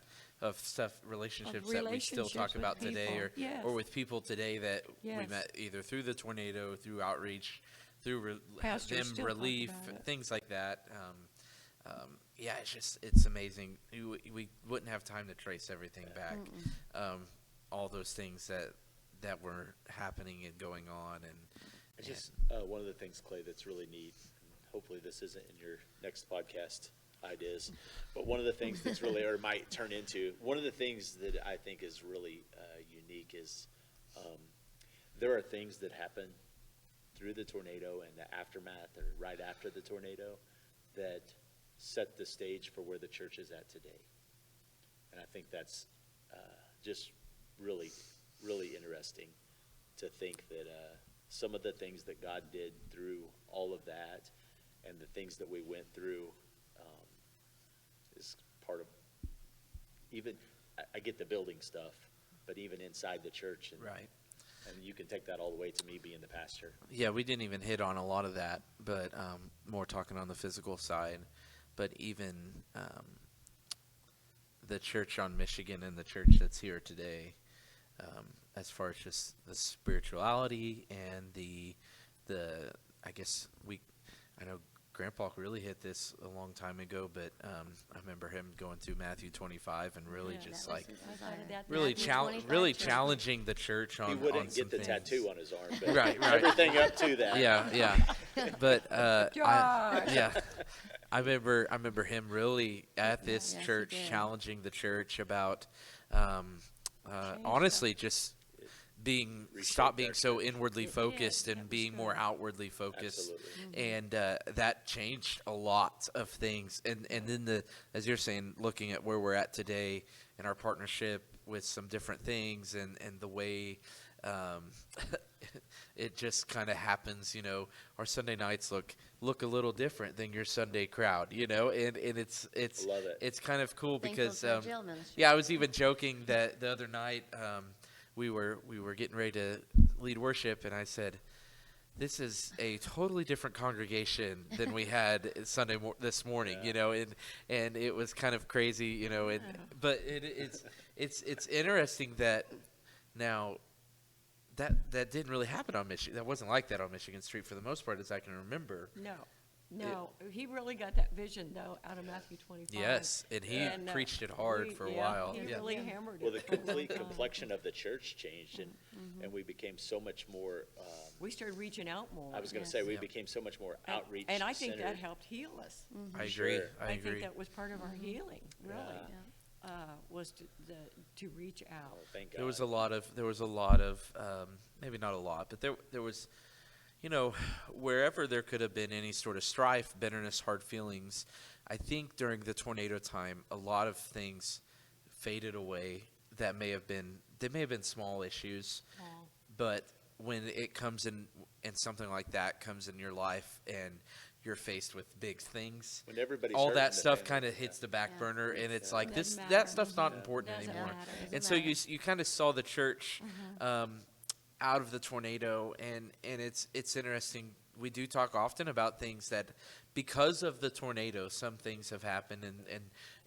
of stuff, relationships that we still relationships talk with about today, people. or Yes. or with people today that we Yes. met either through the tornado, through outreach, through Pastors them still talk relief, about it. things like that. Yeah, it's amazing. We wouldn't have time to trace everything back. All those things that were happening and going on, and It's just one of the things, Clay, that's really neat. And hopefully, this isn't in your next podcast ideas, but one of the things that's really, or might turn into, one of the things that I think is really unique is there are things that happen through the tornado and the aftermath, or right after the tornado, that set the stage for where the church is at today. And I think that's just really, really interesting to think that some of the things that God did through all of that, and the things that we went through, is part of, even, I get the building stuff, but even inside the church, and, right. and you can take that all the way to me being the pastor. Yeah, we didn't even hit on a lot of that, but more talking on the physical side. But even the church on Michigan and the church that's here today, as far as just the spirituality and the I guess I know Grandpa really hit this a long time ago, but I remember him going through Matthew 25 and really Yeah, just That was like his I desire. thought of that really Matthew 25 too. challenging the church on He on wouldn't some get the things. tattoo on his arm, but Right. everything up to that. Yeah. But Josh! I remember him really at this Yes, he church did. challenging the church about honestly just stop being so inwardly focused That and was being more good. outwardly focused. Absolutely. And that changed a lot of things. And then as you're saying, looking at where we're at today and our partnership with some different things and the way it just kind of happens, our Sunday nights look a little different than your Sunday crowd, and it's Love it. it's kind of cool Thankful because for jail ministry. yeah, I was even joking that the other night we were getting ready to lead worship, and I said, this is a totally different congregation than we had this morning, and it was kind of crazy, but it's interesting that now that didn't really happen on Michigan. That wasn't like that on Michigan Street for the most part, as I can remember. No, he really got that vision, though, out of Matthew 25. Yes, and he preached it hard for a while. He Yeah. really hammered it. Well, the for a long complete time. complexion of the church changed, and we became so much more, We started reaching out more. I was going to Yes. say, we Yeah. became so much more And- outreach And I think that centered. helped heal us. I agree. Sure. I I agree. think that was part of our healing, really, Yeah. was to reach out. Oh, thank God. There was a lot of maybe not a lot, but there was, wherever there could have been any sort of strife, bitterness, hard feelings, I think during the tornado time, a lot of things faded away that may have been small issues, but when it comes in and something like that comes in your life and you're faced with big things, When everybody's all hurting that the stuff family, kind of yeah. hits the back Yeah. burner, and it's like Doesn't that matter. stuff's not important Doesn't anymore. matter. And so you kind of saw the church out of the tornado, and it's interesting. We do talk often about things that because of the tornado, some things have happened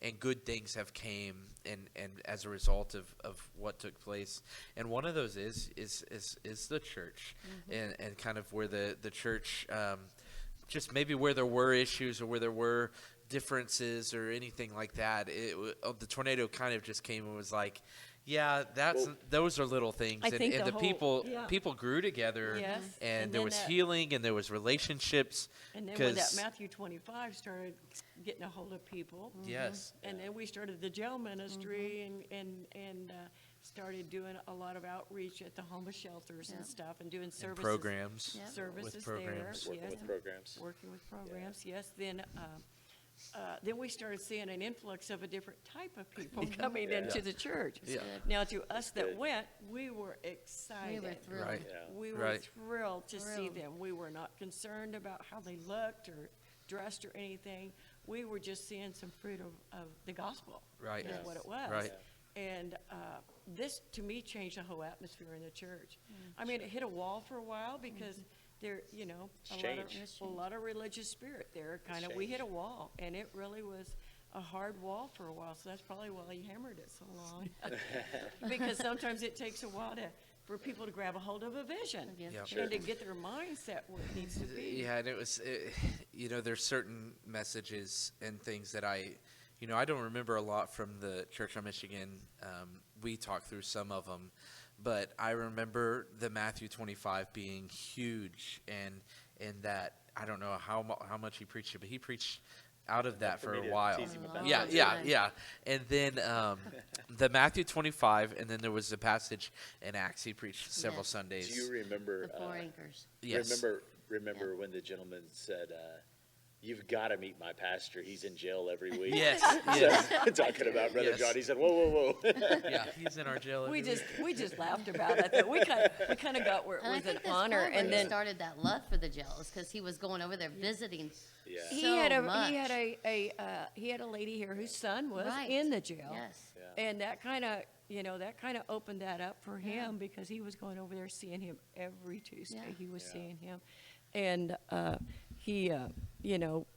and good things have came and as a result of what took place. And one of those is the church, and kind of where the church just maybe where there were issues or where there were differences or anything like that. The tornado kind of just came and was like, yeah, those are little things, I think and the the whole- people grew together, Yes, and and there then was that- healing and there was relationships. And then when that 'cause- Matthew 25 started getting a hold of people, yes, and then we started the jail ministry and started doing a lot of outreach at the homeless shelters and Yep. stuff, and doing and services. programs, Yep. Services with programs. there, Working yes. with programs. Working with programs, yes. Then we started seeing an influx of a different type of people coming Yeah. into the church. Yeah. Now, to us that good. went, we were We excited. were thrilled. Right. Yeah. We were Right. thrilled to see Thrilled. them. We were not concerned about how they looked or dressed or anything. we were just seeing some fruit of the gospel. Right. Is Yes. what it was. Right. And this, to me, changed the whole atmosphere in the church. I mean, it hit a wall for a while because there, you know, It's a changed. lot of religious spirit there. Kind of, we hit a wall, and it really was a hard wall for a while. So that's probably why he hammered it so long, because sometimes it takes a while for people to grab a hold of a vision Yep. Sure. and to get their mindset where it needs to be. Yeah, and you know, there's certain messages and things that I don't remember a lot from the church on Michigan. We talked through some of them, but I remember the Matthew 25 being huge, and that I don't know how much he preached it, but he preached out of that for me a to while. tease him about Yeah, that. yeah. And then the Matthew 25, and then there was a passage in Acts he preached several Yes. Sundays. Do you remember? The four anchors. Yes. Remember when the gentleman said, "You've got to meet my pastor. He's in jail every week." Yes, So, yes. talking about Brother Yes. John, he said, "Whoa." Yeah, he's in our jail. We every week. just laughed about it. But we kind of got where it And I was an think that's honor, probably and what then started that love for the jails because he was going over there visiting. Yeah. he so had much. he had a lady here whose son was Right. in the jail. Yes. Yeah. And that kind of opened that up for him because he was going over there seeing him every Tuesday. Yeah. He was Yeah. seeing him, and he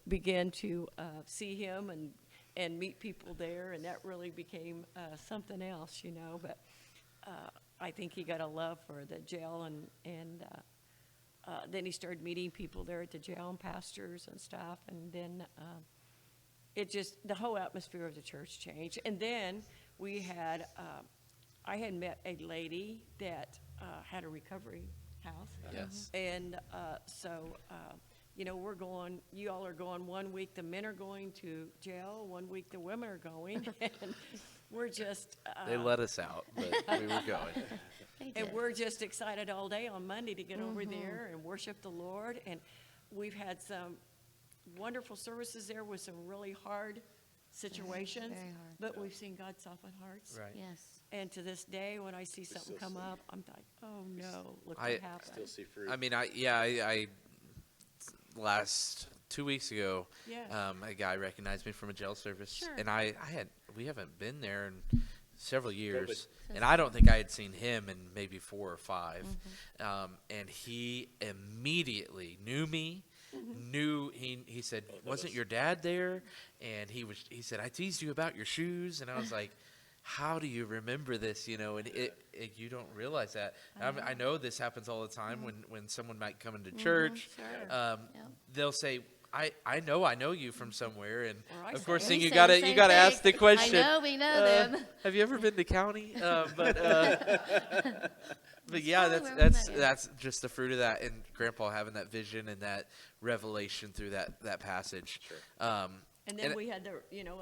began to see him and meet people there, and that really became something else, But I think he got a love for the jail, and then he started meeting people there at the jail and pastors and stuff, and then the whole atmosphere of the church changed. And then we had, I had met a lady that had a recovery house. Yes. And so, you all are going 1 week, the men are going to jail, 1 week the women are going. And we're just, They let us out, but we were going. They and did. we're just excited all day on Monday to get over there and worship the Lord. And we've had some wonderful services there with some really hard situations. very hard. But we've seen God soften hearts. Right. Yes. And to this day, when I see something still come see. up, I'm like, oh no, look I what happened. Still see fruit. I mean, I last 2 weeks ago, Yeah. a guy recognized me from a jail service, Sure. and we haven't been there in several years, COVID. and I don't think I had seen him in maybe 4 or 5, and he immediately knew me. He said, wasn't your dad there? And he said, I teased you about your shoes, and I was like, how do you remember this? And you don't realize that. I know this happens all the time when someone might come into church. Sure. They'll say, I know you from somewhere, and Or I of say course, it. then We you say gotta the you same gotta thing. ask the question. I know, we know them. Have you ever been to county? But yeah, probably where we met, yeah. that's just the fruit of that, and Grandpa having that vision and that revelation through that passage. Sure. And then and- we had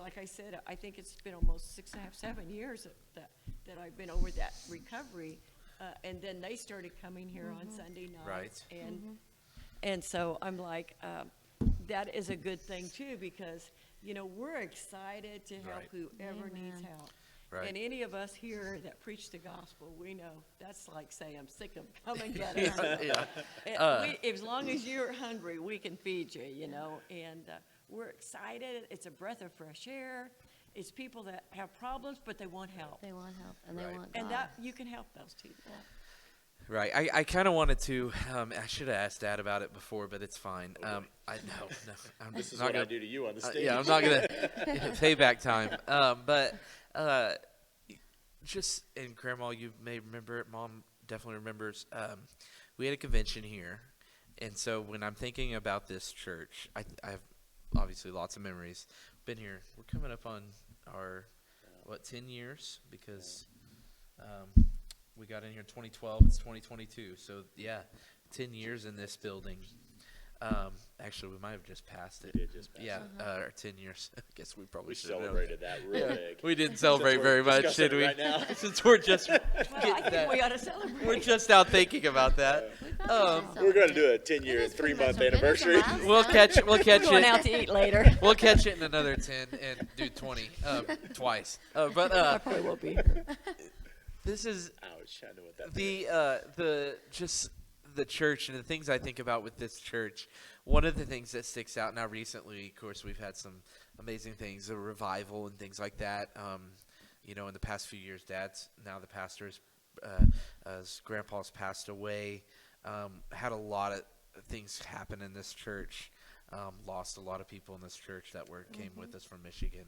like I said, I think it's been almost 6.5, 7 years that I've been over that recovery. And then they started coming here on Sunday nights. Right. And so I'm like, that is a good thing too, because, we're excited to help Right. whoever needs Amen. help. Right. And any of us here that preach the gospel, we know that's like saying, I'm sick of come and get us. Yeah. As long as you're hungry, we can feed you, and we're excited. It's a breath of fresh air. It's people that have problems, but they want help. They want help and they Right. want God. And that you can help those people. Right. I kind of wanted to. I should have asked Dad about it before, but it's fine. No. I'm This is not what gonna I do to you on the stage. Yeah, I'm not gonna payback time. But just and Grandma, you may remember it. Mom definitely remembers. We had a convention here, and so when I'm thinking about this church, I have obviously lots of memories. Been here. We're coming up on our 10 years because we got in here in 2012. It's 2022, so yeah, 10 years in this building. Actually, we might have just passed it. We did just pass Yeah, it. our 10 years. I guess we probably We should have celebrated that real big. We didn't celebrate Since very we're much, discussing did it we? right now. Since we're just Well, getting I think that. we ought to celebrate. We're just out thinking about that. We probably should We're going to celebrate. do a 10-year It and is pretty much 3-month a- it is a anniversary. milestone. We'll catch We're going out it. to eat later. We'll catch it in another 10 and do 20 twice. I But probably will be here. this is Ouch, I know what that means. the just the church and the things I think about with this church, one of the things that sticks out now recently, of course, we've had some amazing things, a revival and things like that. In the past few years, Dad's now the pastor, as Grandpa's passed away, had a lot of things happen in this church. Lost a lot of people in this church that came with us from Michigan.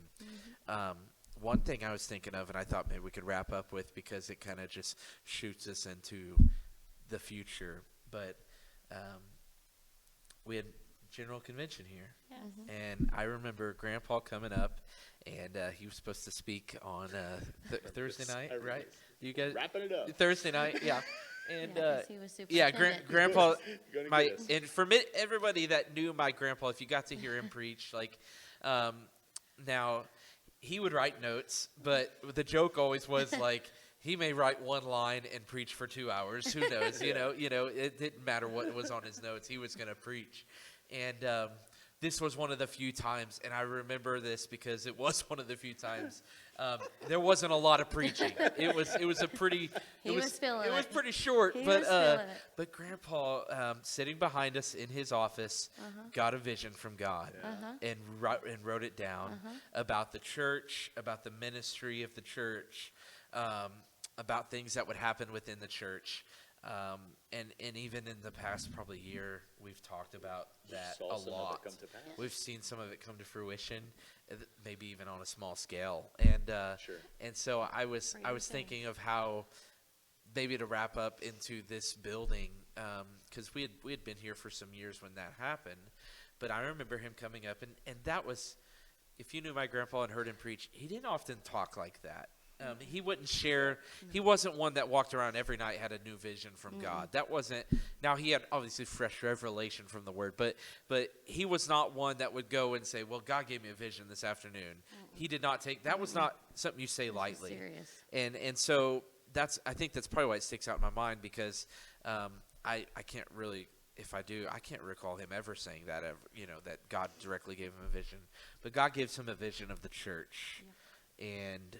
One thing I was thinking of, and I thought maybe we could wrap up with, because it kind of just shoots us into the future, but we had General Convention here. And I remember Grandpa coming up, and he was supposed to speak on Thursday night, right? You guys wrapping it up. Thursday night, yeah. And 'cause he was Grandpa, Gonna my get us. and for everybody that knew my grandpa, if you got to hear him preach, now he would write notes, but the joke always was like, he may write one line and preach for 2 hours. Who knows? It didn't matter what was on his notes. He was going to preach. And this was one of the few times, and I remember this because it was one of the few times, there wasn't a lot of preaching. It was a pretty. He was feeling it. it. Was pretty short, He but was feeling it. but Grandpa, sitting behind us in his office, got a vision from God and wrote it down about the church, about the ministry of the church, about things that would happen within the church. And even in the past probably year, we've talked about that Saw a some of it lot. come to pass. We've seen some of it come to fruition, maybe even on a small scale. And Sure. and so I was thinking of how maybe to wrap up into this building, because we had been here for some years when that happened, but I remember him coming up, and that was, if you knew my grandpa and heard him preach, he didn't often talk like that. He wouldn't share. He wasn't one that walked around every night had a new vision from God. That wasn't. Now he had obviously fresh revelation from the Word, but he was not one that would go and say, "Well, God gave me a vision this afternoon." He did not take. That was not something you say lightly. Serious. And so I think that's probably why it sticks out in my mind, because I can't really. If I do, I can't recall him ever saying that that God directly gave him a vision, but God gives him a vision of the church, and.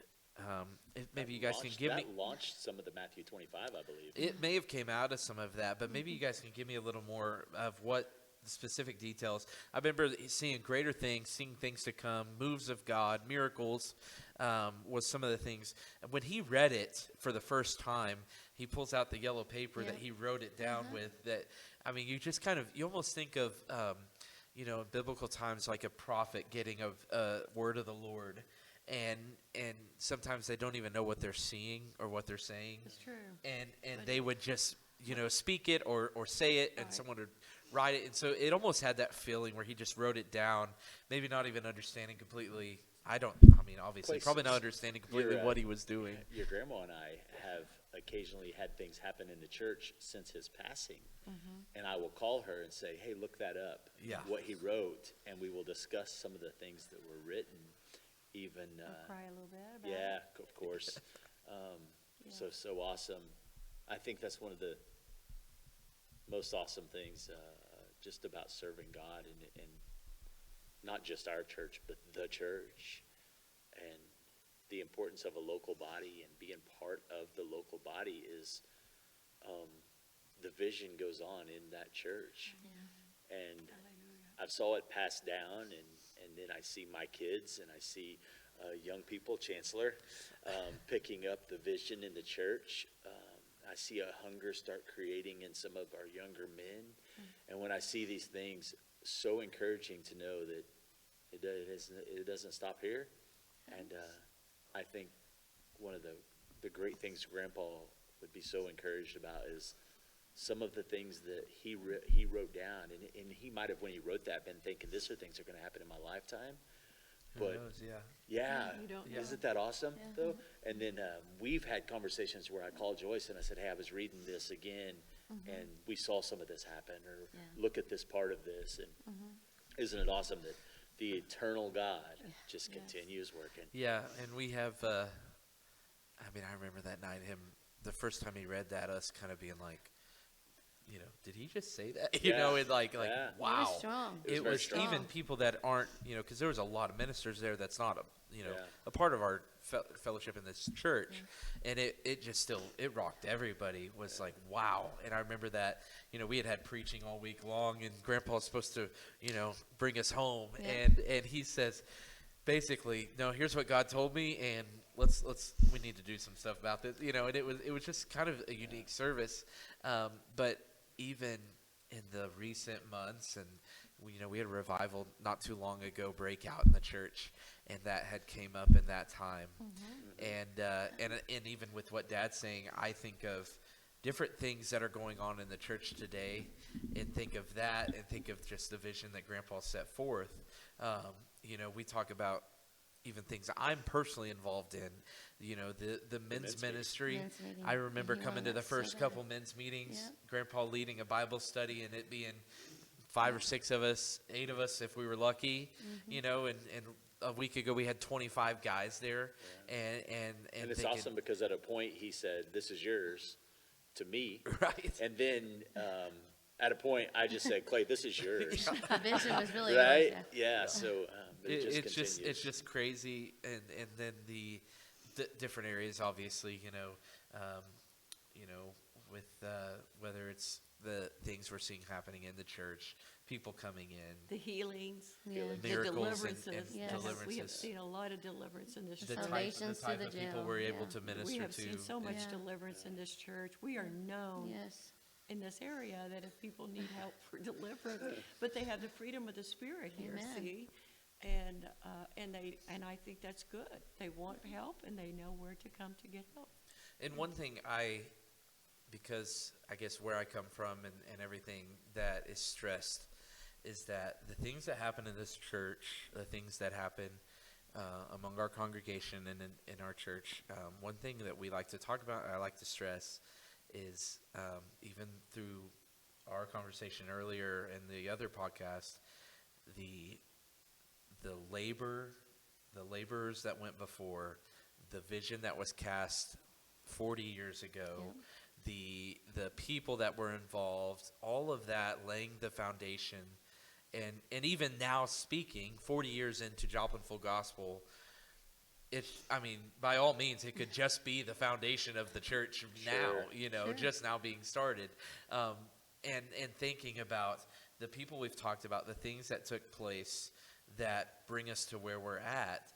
Maybe you guys can give me. That launched some of the Matthew 25, I believe. It may have came out of some of that, but maybe you guys can give me a little more of what the specific details. I remember seeing greater things, seeing things to come, moves of God, miracles, was some of the things. And when he read it for the first time, he pulls out the yellow paper that he wrote it down with. That, I mean, you just you almost think of, in biblical times, like a prophet getting a word of the Lord. And sometimes they don't even know what they're seeing or what they're saying. It's true. And they would just, speak it or say it, and Right. someone would write it. And so it almost had that feeling where he just wrote it down, maybe not even understanding completely. Obviously, probably not understanding completely what he was doing. Your grandma and I have occasionally had things happen in the church since his passing. And I will call her and say, "Hey, look that up." Yeah. What he wrote, and we will discuss some of the things that were written. Even Cry a little bit about yeah, it. of course. So awesome. I think that's one of the most awesome things just about serving God, and not just our church, but the church, and the importance of a local body and being part of the local body is the vision goes on in that church. And I saw it passed down, and then I see my kids, and I see young people, Chancellor, picking up the vision in the church. I see a hunger start creating in some of our younger men. And when I see these things, so encouraging to know that it doesn't stop here. And I think one of the great things Grandpa would be so encouraged about is some of the things that he wrote down, and he might have, when he wrote that, been thinking, "These are things that are going to happen in my lifetime." Who But knows, yeah. yeah, You don't know. isn't that awesome though? And then we've had conversations where I called Joyce and I said, "Hey, I was reading this again, and we saw some of this happen, or look at this part of this." And isn't it awesome that the eternal God just continues working? Yeah, and we have, I remember that night, the first time he read that, us kind of being like, did he just say that? And like Yeah. wow. He was strong. It was It very was strong. even people that aren't, because there was a lot of ministers there that's not Yeah. a part of our fellowship in this church, and it just still it rocked everybody. Was like wow. And I remember that we had preaching all week long, and Grandpa was supposed to bring us home, and he says basically, no, here's what God told me, and we need to do some stuff about this, and it was just kind of a unique service, but even in the recent months, and we had a revival not too long ago break out in the church, and that had came up in that time, and even with what Dad's saying, I think of different things that are going on in the church today, and think of that, and think of just the vision that Grandpa set forth. We talk about even things that I'm personally involved in, the men's ministry. Men's meeting. I remember He coming wanted to the us to say first that. couple men's meetings, Yep. Grandpa leading a Bible study, and it being 5 or 6 of us, 8 of us if we were lucky, and a week ago we had 25 guys there, and And it's thinking, awesome because at a point he said, "This is yours," to me, right? and then at a point I just said, "Clay, this is yours." The vision was really Right? yours, Yeah. So but it just It's continues. just crazy, and then the different areas, obviously, with whether it's the things we're seeing happening in the church, people coming in, The healings, Yeah. the miracles and deliverances. Yes. We have deliverances, seen a lot of deliverance in this the church. Salvations to type the of people jail, we're able yeah. to minister We have to. seen so much Yeah. deliverance in this church. We are known Yes. in this area that if people need help for deliverance, but they have the freedom of the Spirit here, Amen. see? And I think that's good. They want help and they know where to come to get help. And one thing because I guess where I come from and everything that is stressed is that the things that happen in this church, the things that happen among our congregation and in our church, one thing that we like to talk about, I like to stress, is even through our conversation earlier in the other podcast, the laborers that went before, the vision that was cast 40 years ago, the people that were involved, all of that laying the foundation, and even now speaking 40 years into Joplin Full Gospel, by all means, it could just be the foundation of the church now, Sure. just now being started, and thinking about the people we've talked about, the things that took place that bring us to where we're at.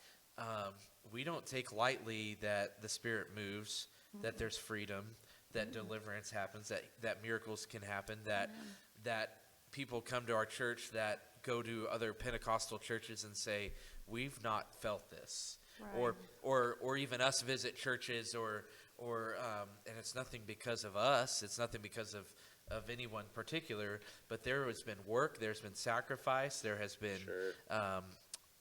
We don't take lightly that the Spirit moves, that there's freedom, that deliverance happens, that miracles can happen, that people come to our church that go to other Pentecostal churches and say, we've not felt this. Right. Or even us visit churches or and it's nothing because of us, it's nothing because of anyone particular, but there has been work, there's been sacrifice, there has been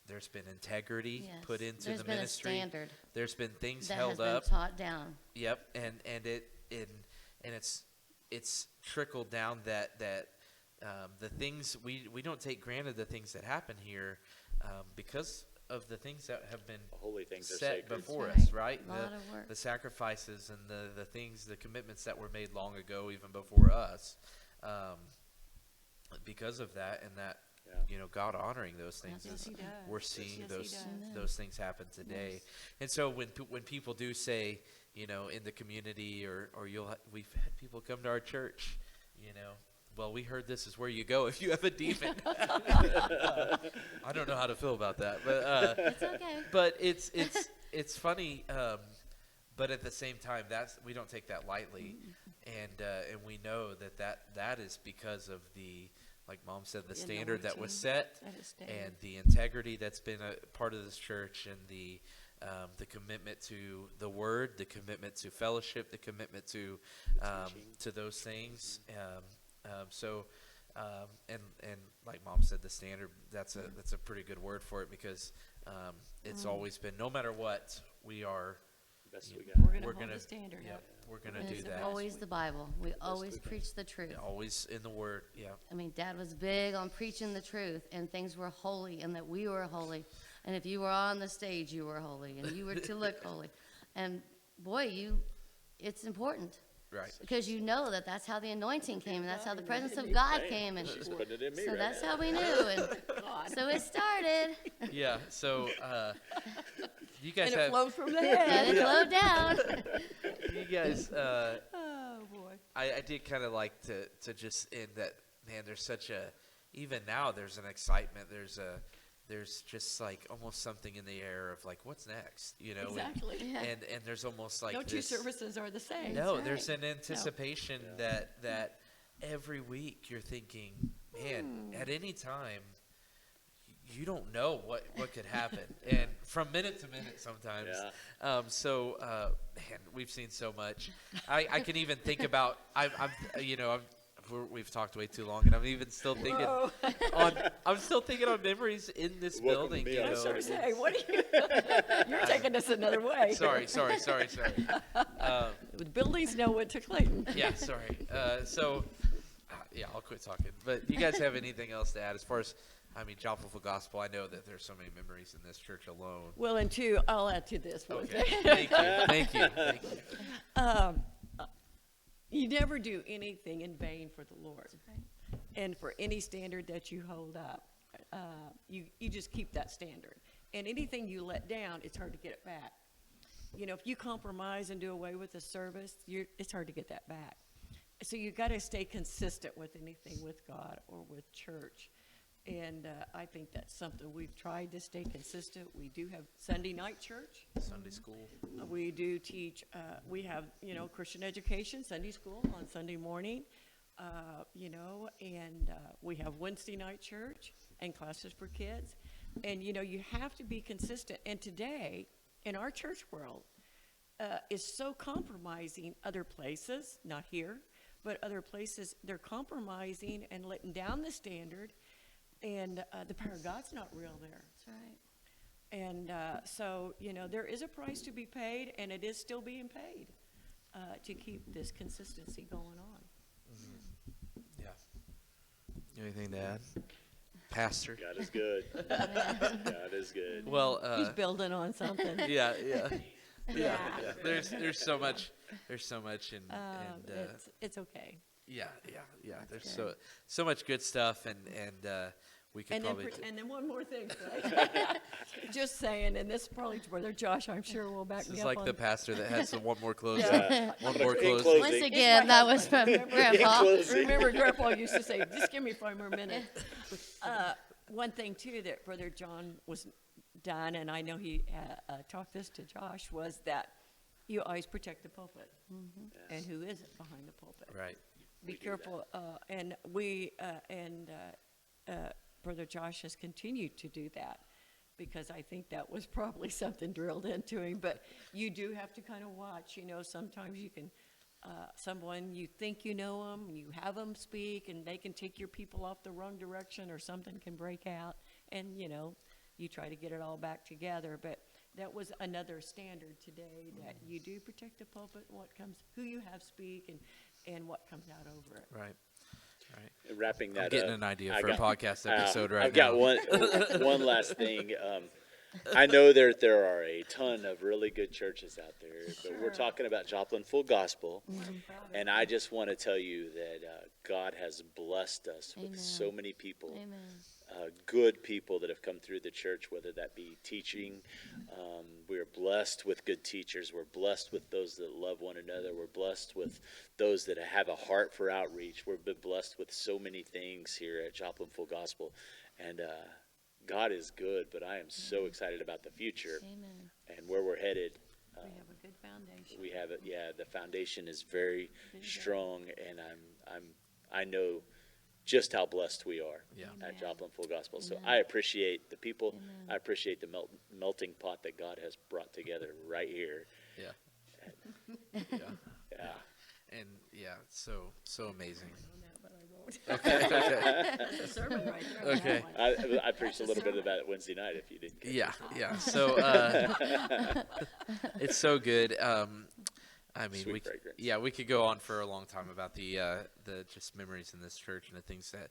there's been integrity Yes. put into There's the been ministry. a standard There's been things that held has up. been taught down. Yep, and it's trickled down that the things we don't take granted the things that happen here because of the things that have been Holy things are set sacred. before That's us, right? A lot of work. The sacrifices and the things, the commitments that were made long ago, even before us, because of that and that, God honoring those things, Yes, is He does. we're seeing Yes, He does. those things happen today. And so when people do say, in the community or we've had people come to our church, well, we heard this is where you go if you have a demon. I don't know how to feel about that, but It's okay. but it's funny, but at the same time, we don't take that lightly, and we know that is because of like Mom said, the standard that was set, That is standard. and the integrity that's been a part of this church, and the commitment to the Word, the commitment to fellowship, the commitment to those things. And like Mom said, the standard, that's a pretty good word for it, because it's always been, no matter what, we are Best we We're got. going to we're hold gonna- the standard yeah, up. we're gonna And do it's that. always the Bible. We always preach the truth. Always in the Word. Yeah. I mean, Dad was big on preaching the truth, and things were holy, and that we were holy. And if you were on the stage, you were holy, and you were to look holy. And boy, it's important. Right. Because you know that that's how the anointing came, and that's how the presence of God came, and She's putting it in me so right that's now. how we knew, and so it started, Yeah. So you guys And it have flowed from the head. and it flowed down. you guys. Oh, boy. I did kind of like to just end that. Man, there's such a even now. There's an excitement. There's just like almost something in the air of like what's next, you know? Exactly. Yeah. And there's almost like No two this. services are the same. No, That's there's right. an anticipation that every week you're thinking, man, at any time, you don't know what could happen, and from minute to minute sometimes. Yeah. Man, we've seen so much. I can even think about we've talked way too long, and I'm even still thinking I'm still thinking on memories in this Welcome to building. me, You I'm know, sorry. Say, what are you? You're taking us another way. sorry. The buildings know what to Clayton. Yeah, sorry. Yeah, I'll quit talking. But you guys have anything else to add as far as, Joplin Full Gospel? I know that there's so many memories in this church alone. Well, and two, I'll add to this one Okay, thing. thank you. You never do anything in vain for the Lord. And for any standard that you hold up, you just keep that standard. And anything you let down, it's hard to get it back. You know, if you compromise and do away with the service, it's hard to get that back. So you got to stay consistent with anything with God or with church. And I think that's something we've tried to stay consistent. We do have Sunday night church. Sunday school. We do teach, we have, Christian education, Sunday school on Sunday morning, and we have Wednesday night church and classes for kids. And, you have to be consistent. And today, in our church world, is so compromising other places, not here, but other places, they're compromising and letting down the standard. And the power of God's not real there. That's right. And so, there is a price to be paid, and it is still being paid to keep this consistency going on. Yeah. Anything to add? Pastor? God is good. God is good. Well, He's building on something. yeah. Yeah. There's so much. There's so much, and It's okay. yeah. There's so much good stuff, and we could And then, probably. and then one more thing, right? Just saying, and this is probably Brother Josh, I'm sure, will back This me is up like on. the pastor that has one more close. Yeah. One more In close. closing. Once again, that was from Grandpa. closing. Remember, Grandpa used to say, just give me 5 more minutes. One thing, too, that Brother John was done, and I know he talked this to Josh, was that you always protect the pulpit. And who is it behind the pulpit? Right. Be careful. And Brother Josh has continued to do that, because I think that was probably something drilled into him. But you do have to kind of watch. Sometimes you can, someone you think you know them, you have them speak, and they can take your people off the wrong direction, or something can break out, and you try to get it all back together. But that was another standard today, that you do protect the pulpit, who you have speak, and what comes out over it. Right. And wrapping that I'm getting up, an idea I for got- a podcast episode right I've now. got one last thing. I know there are a ton of really good churches out there, but we're talking about Joplin Full Gospel, and I just want to tell you that God has blessed us with Amen. so many people. Amen. Good people that have come through the church, whether that be teaching. We're blessed with good teachers. We're blessed with those that love one another. We're blessed with those that have a heart for outreach. We've been blessed with so many things here at Joplin Full Gospel. And God is good, but I am so excited about the future Amen. and where we're headed. We have a good foundation. We have it. Yeah, the foundation is very strong, and I know just how blessed we are at Joplin Full Gospel. So I appreciate the people. I appreciate the melting pot that God has brought together right here. Yeah. Yeah. And so amazing. That's a sermon right there. Okay. I preached a little bit of that Wednesday night if you didn't catch it. Yeah. So it's so good. Sweet fragrance. We could go on for a long time about the just memories in this church and the things that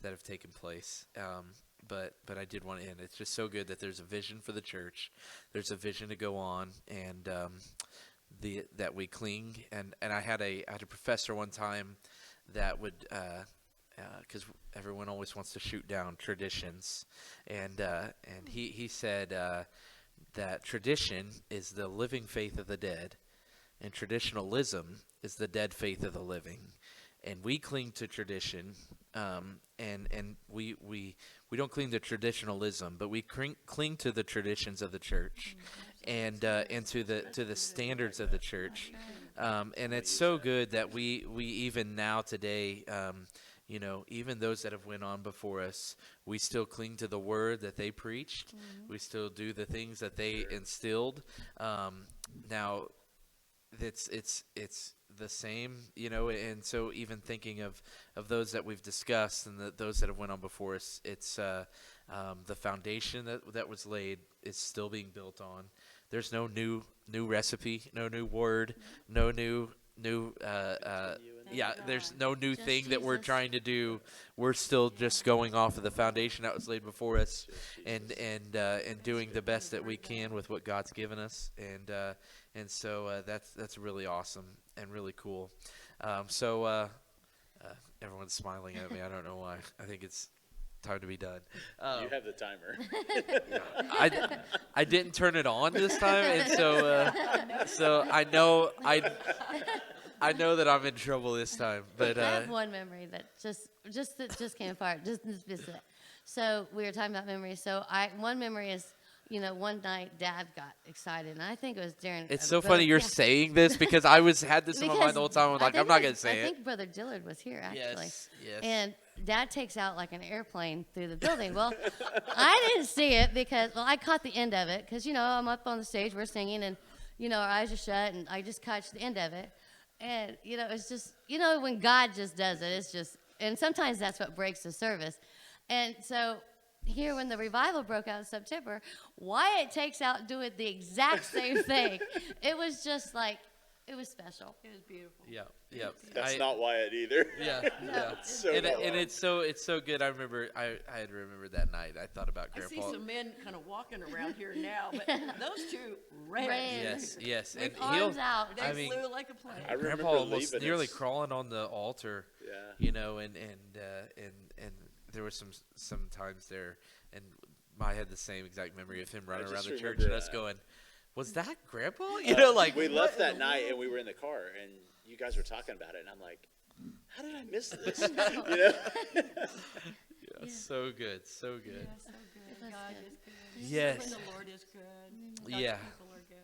have taken place. But I did want to end. It's just so good that there's a vision for the church. There's a vision to go on, and that we cling. And I had a professor one time that would, because everyone always wants to shoot down traditions, and he said that tradition is the living faith of the dead, and traditionalism is the dead faith of the living. And we cling to tradition, and we don't cling to traditionalism, but we cling to the traditions of the church, and to the standards of the church. And it's so good that we even now today, even those that have went on before us, we still cling to the word that they preached. We still do the things that they instilled. Now, it's the same, and so even thinking of those that we've discussed and those that have went on before us, it's the foundation that was laid is still being built on. There's no new recipe, no new word, no new there's no new Just thing that we're Jesus. trying to do. We're still just going off of the foundation that was laid before us, and doing the best that we can with what God's given us, and so that's really awesome and really cool. Everyone's smiling at me. I don't know why. I think it's time to be done. You have the timer. I didn't turn it on this time, and so I know that I'm in trouble this time. But I have one memory that just came apart. Just this bit. So we were talking about memories. So one memory is, one night Dad got excited, and I think it was during. it's so funny you're saying this, because I had this in my mind the whole time. I'm like, I'm not gonna say I it. think Brother Dillard was here actually. Yes. And Dad takes out like an airplane through the building. Well, I didn't see it because, I caught the end of it because, I'm up on the stage, we're singing, and, our eyes are shut, and I just caught the end of it. And, it's just, when God just does it, it's just, and sometimes that's what breaks the service. And so here, when the revival broke out in September, Wyatt takes out doing the exact same thing. It was just like, it was special. It was beautiful. Yeah. That's not Wyatt either. Yeah. So and not it's so good. I had remembered that night. I thought about I see Grandpa. some men kind of walking around here now, but those two ran. Ran. Yes, and With arms out. They I mean, flew like a plane. I remember Grandpa almost leaving nearly us. crawling on the altar. Yeah. And there was some times there, and I had the same exact memory of him running I around just the church remember, and us going, "Was that Grandpa?" We left that night and we were in the car and you guys were talking about it and I'm like, how did I miss this? Yeah, so good, so good. Yeah, so good. God is good. Yes. When the Lord is good. God's Yeah. people are good.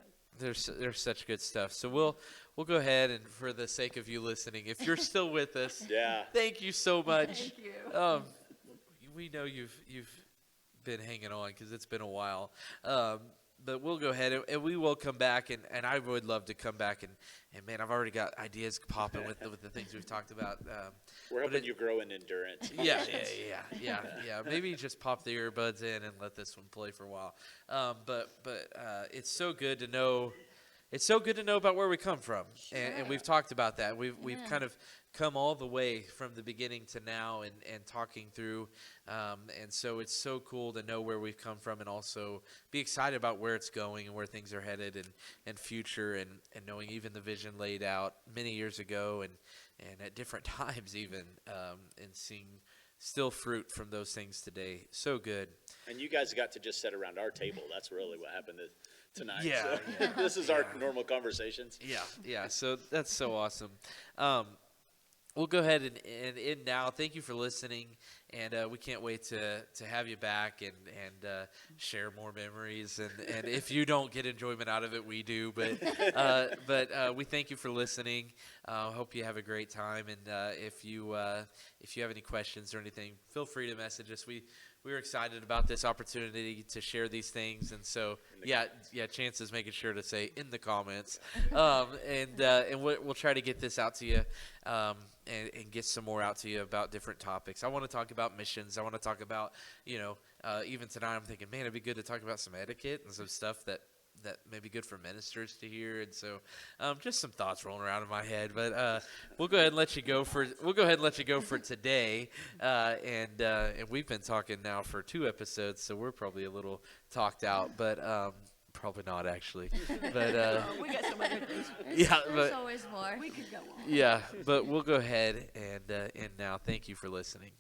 There's such good stuff. So we'll go ahead, and for the sake of you listening, if you're still with us, Yeah. thank you so much. Thank you. We know you've been hanging on because it's been a while. But we'll go ahead and we will come back, and I would love to come back and man, I've already got ideas popping with the things we've talked about. We're hoping you grow in endurance. Yeah. Maybe just pop the earbuds in and let this one play for a while. But it's so good to know. It's so good to know about where we come from, and we've talked about that. We've kind of come all the way from the beginning to now, and talking through, and so it's so cool to know where we've come from, and also be excited about where it's going and where things are headed, and future, and knowing even the vision laid out many years ago, and at different times even, and seeing still fruit from those things today. So good. And you guys got to just sit around our table. That's really what happened tonight. Yeah, So yeah. This is our normal conversations. Yeah. So that's so awesome. We'll go ahead and end now. Thank you for listening, and we can't wait to have you back and share more memories. And if you don't get enjoyment out of it, we do. But we thank you for listening. Hope you have a great time. And if you have any questions or anything, feel free to message us. We were excited about this opportunity to share these things, and so Chance is making sure to say in the comments, and we'll try to get this out to you, and get some more out to you about different topics. I want to talk about missions. I want to talk about, even tonight I'm thinking, man, it'd be good to talk about some etiquette and some stuff that may be good for ministers to hear, and so just some thoughts rolling around in my head. But we'll go ahead and let you go for today. And we've been talking now for 2 episodes, so we're probably a little talked out. But Probably not actually, but We got some other things. yeah, There's but always more. We could go on. yeah, but we'll go ahead and end now. Thank you for listening.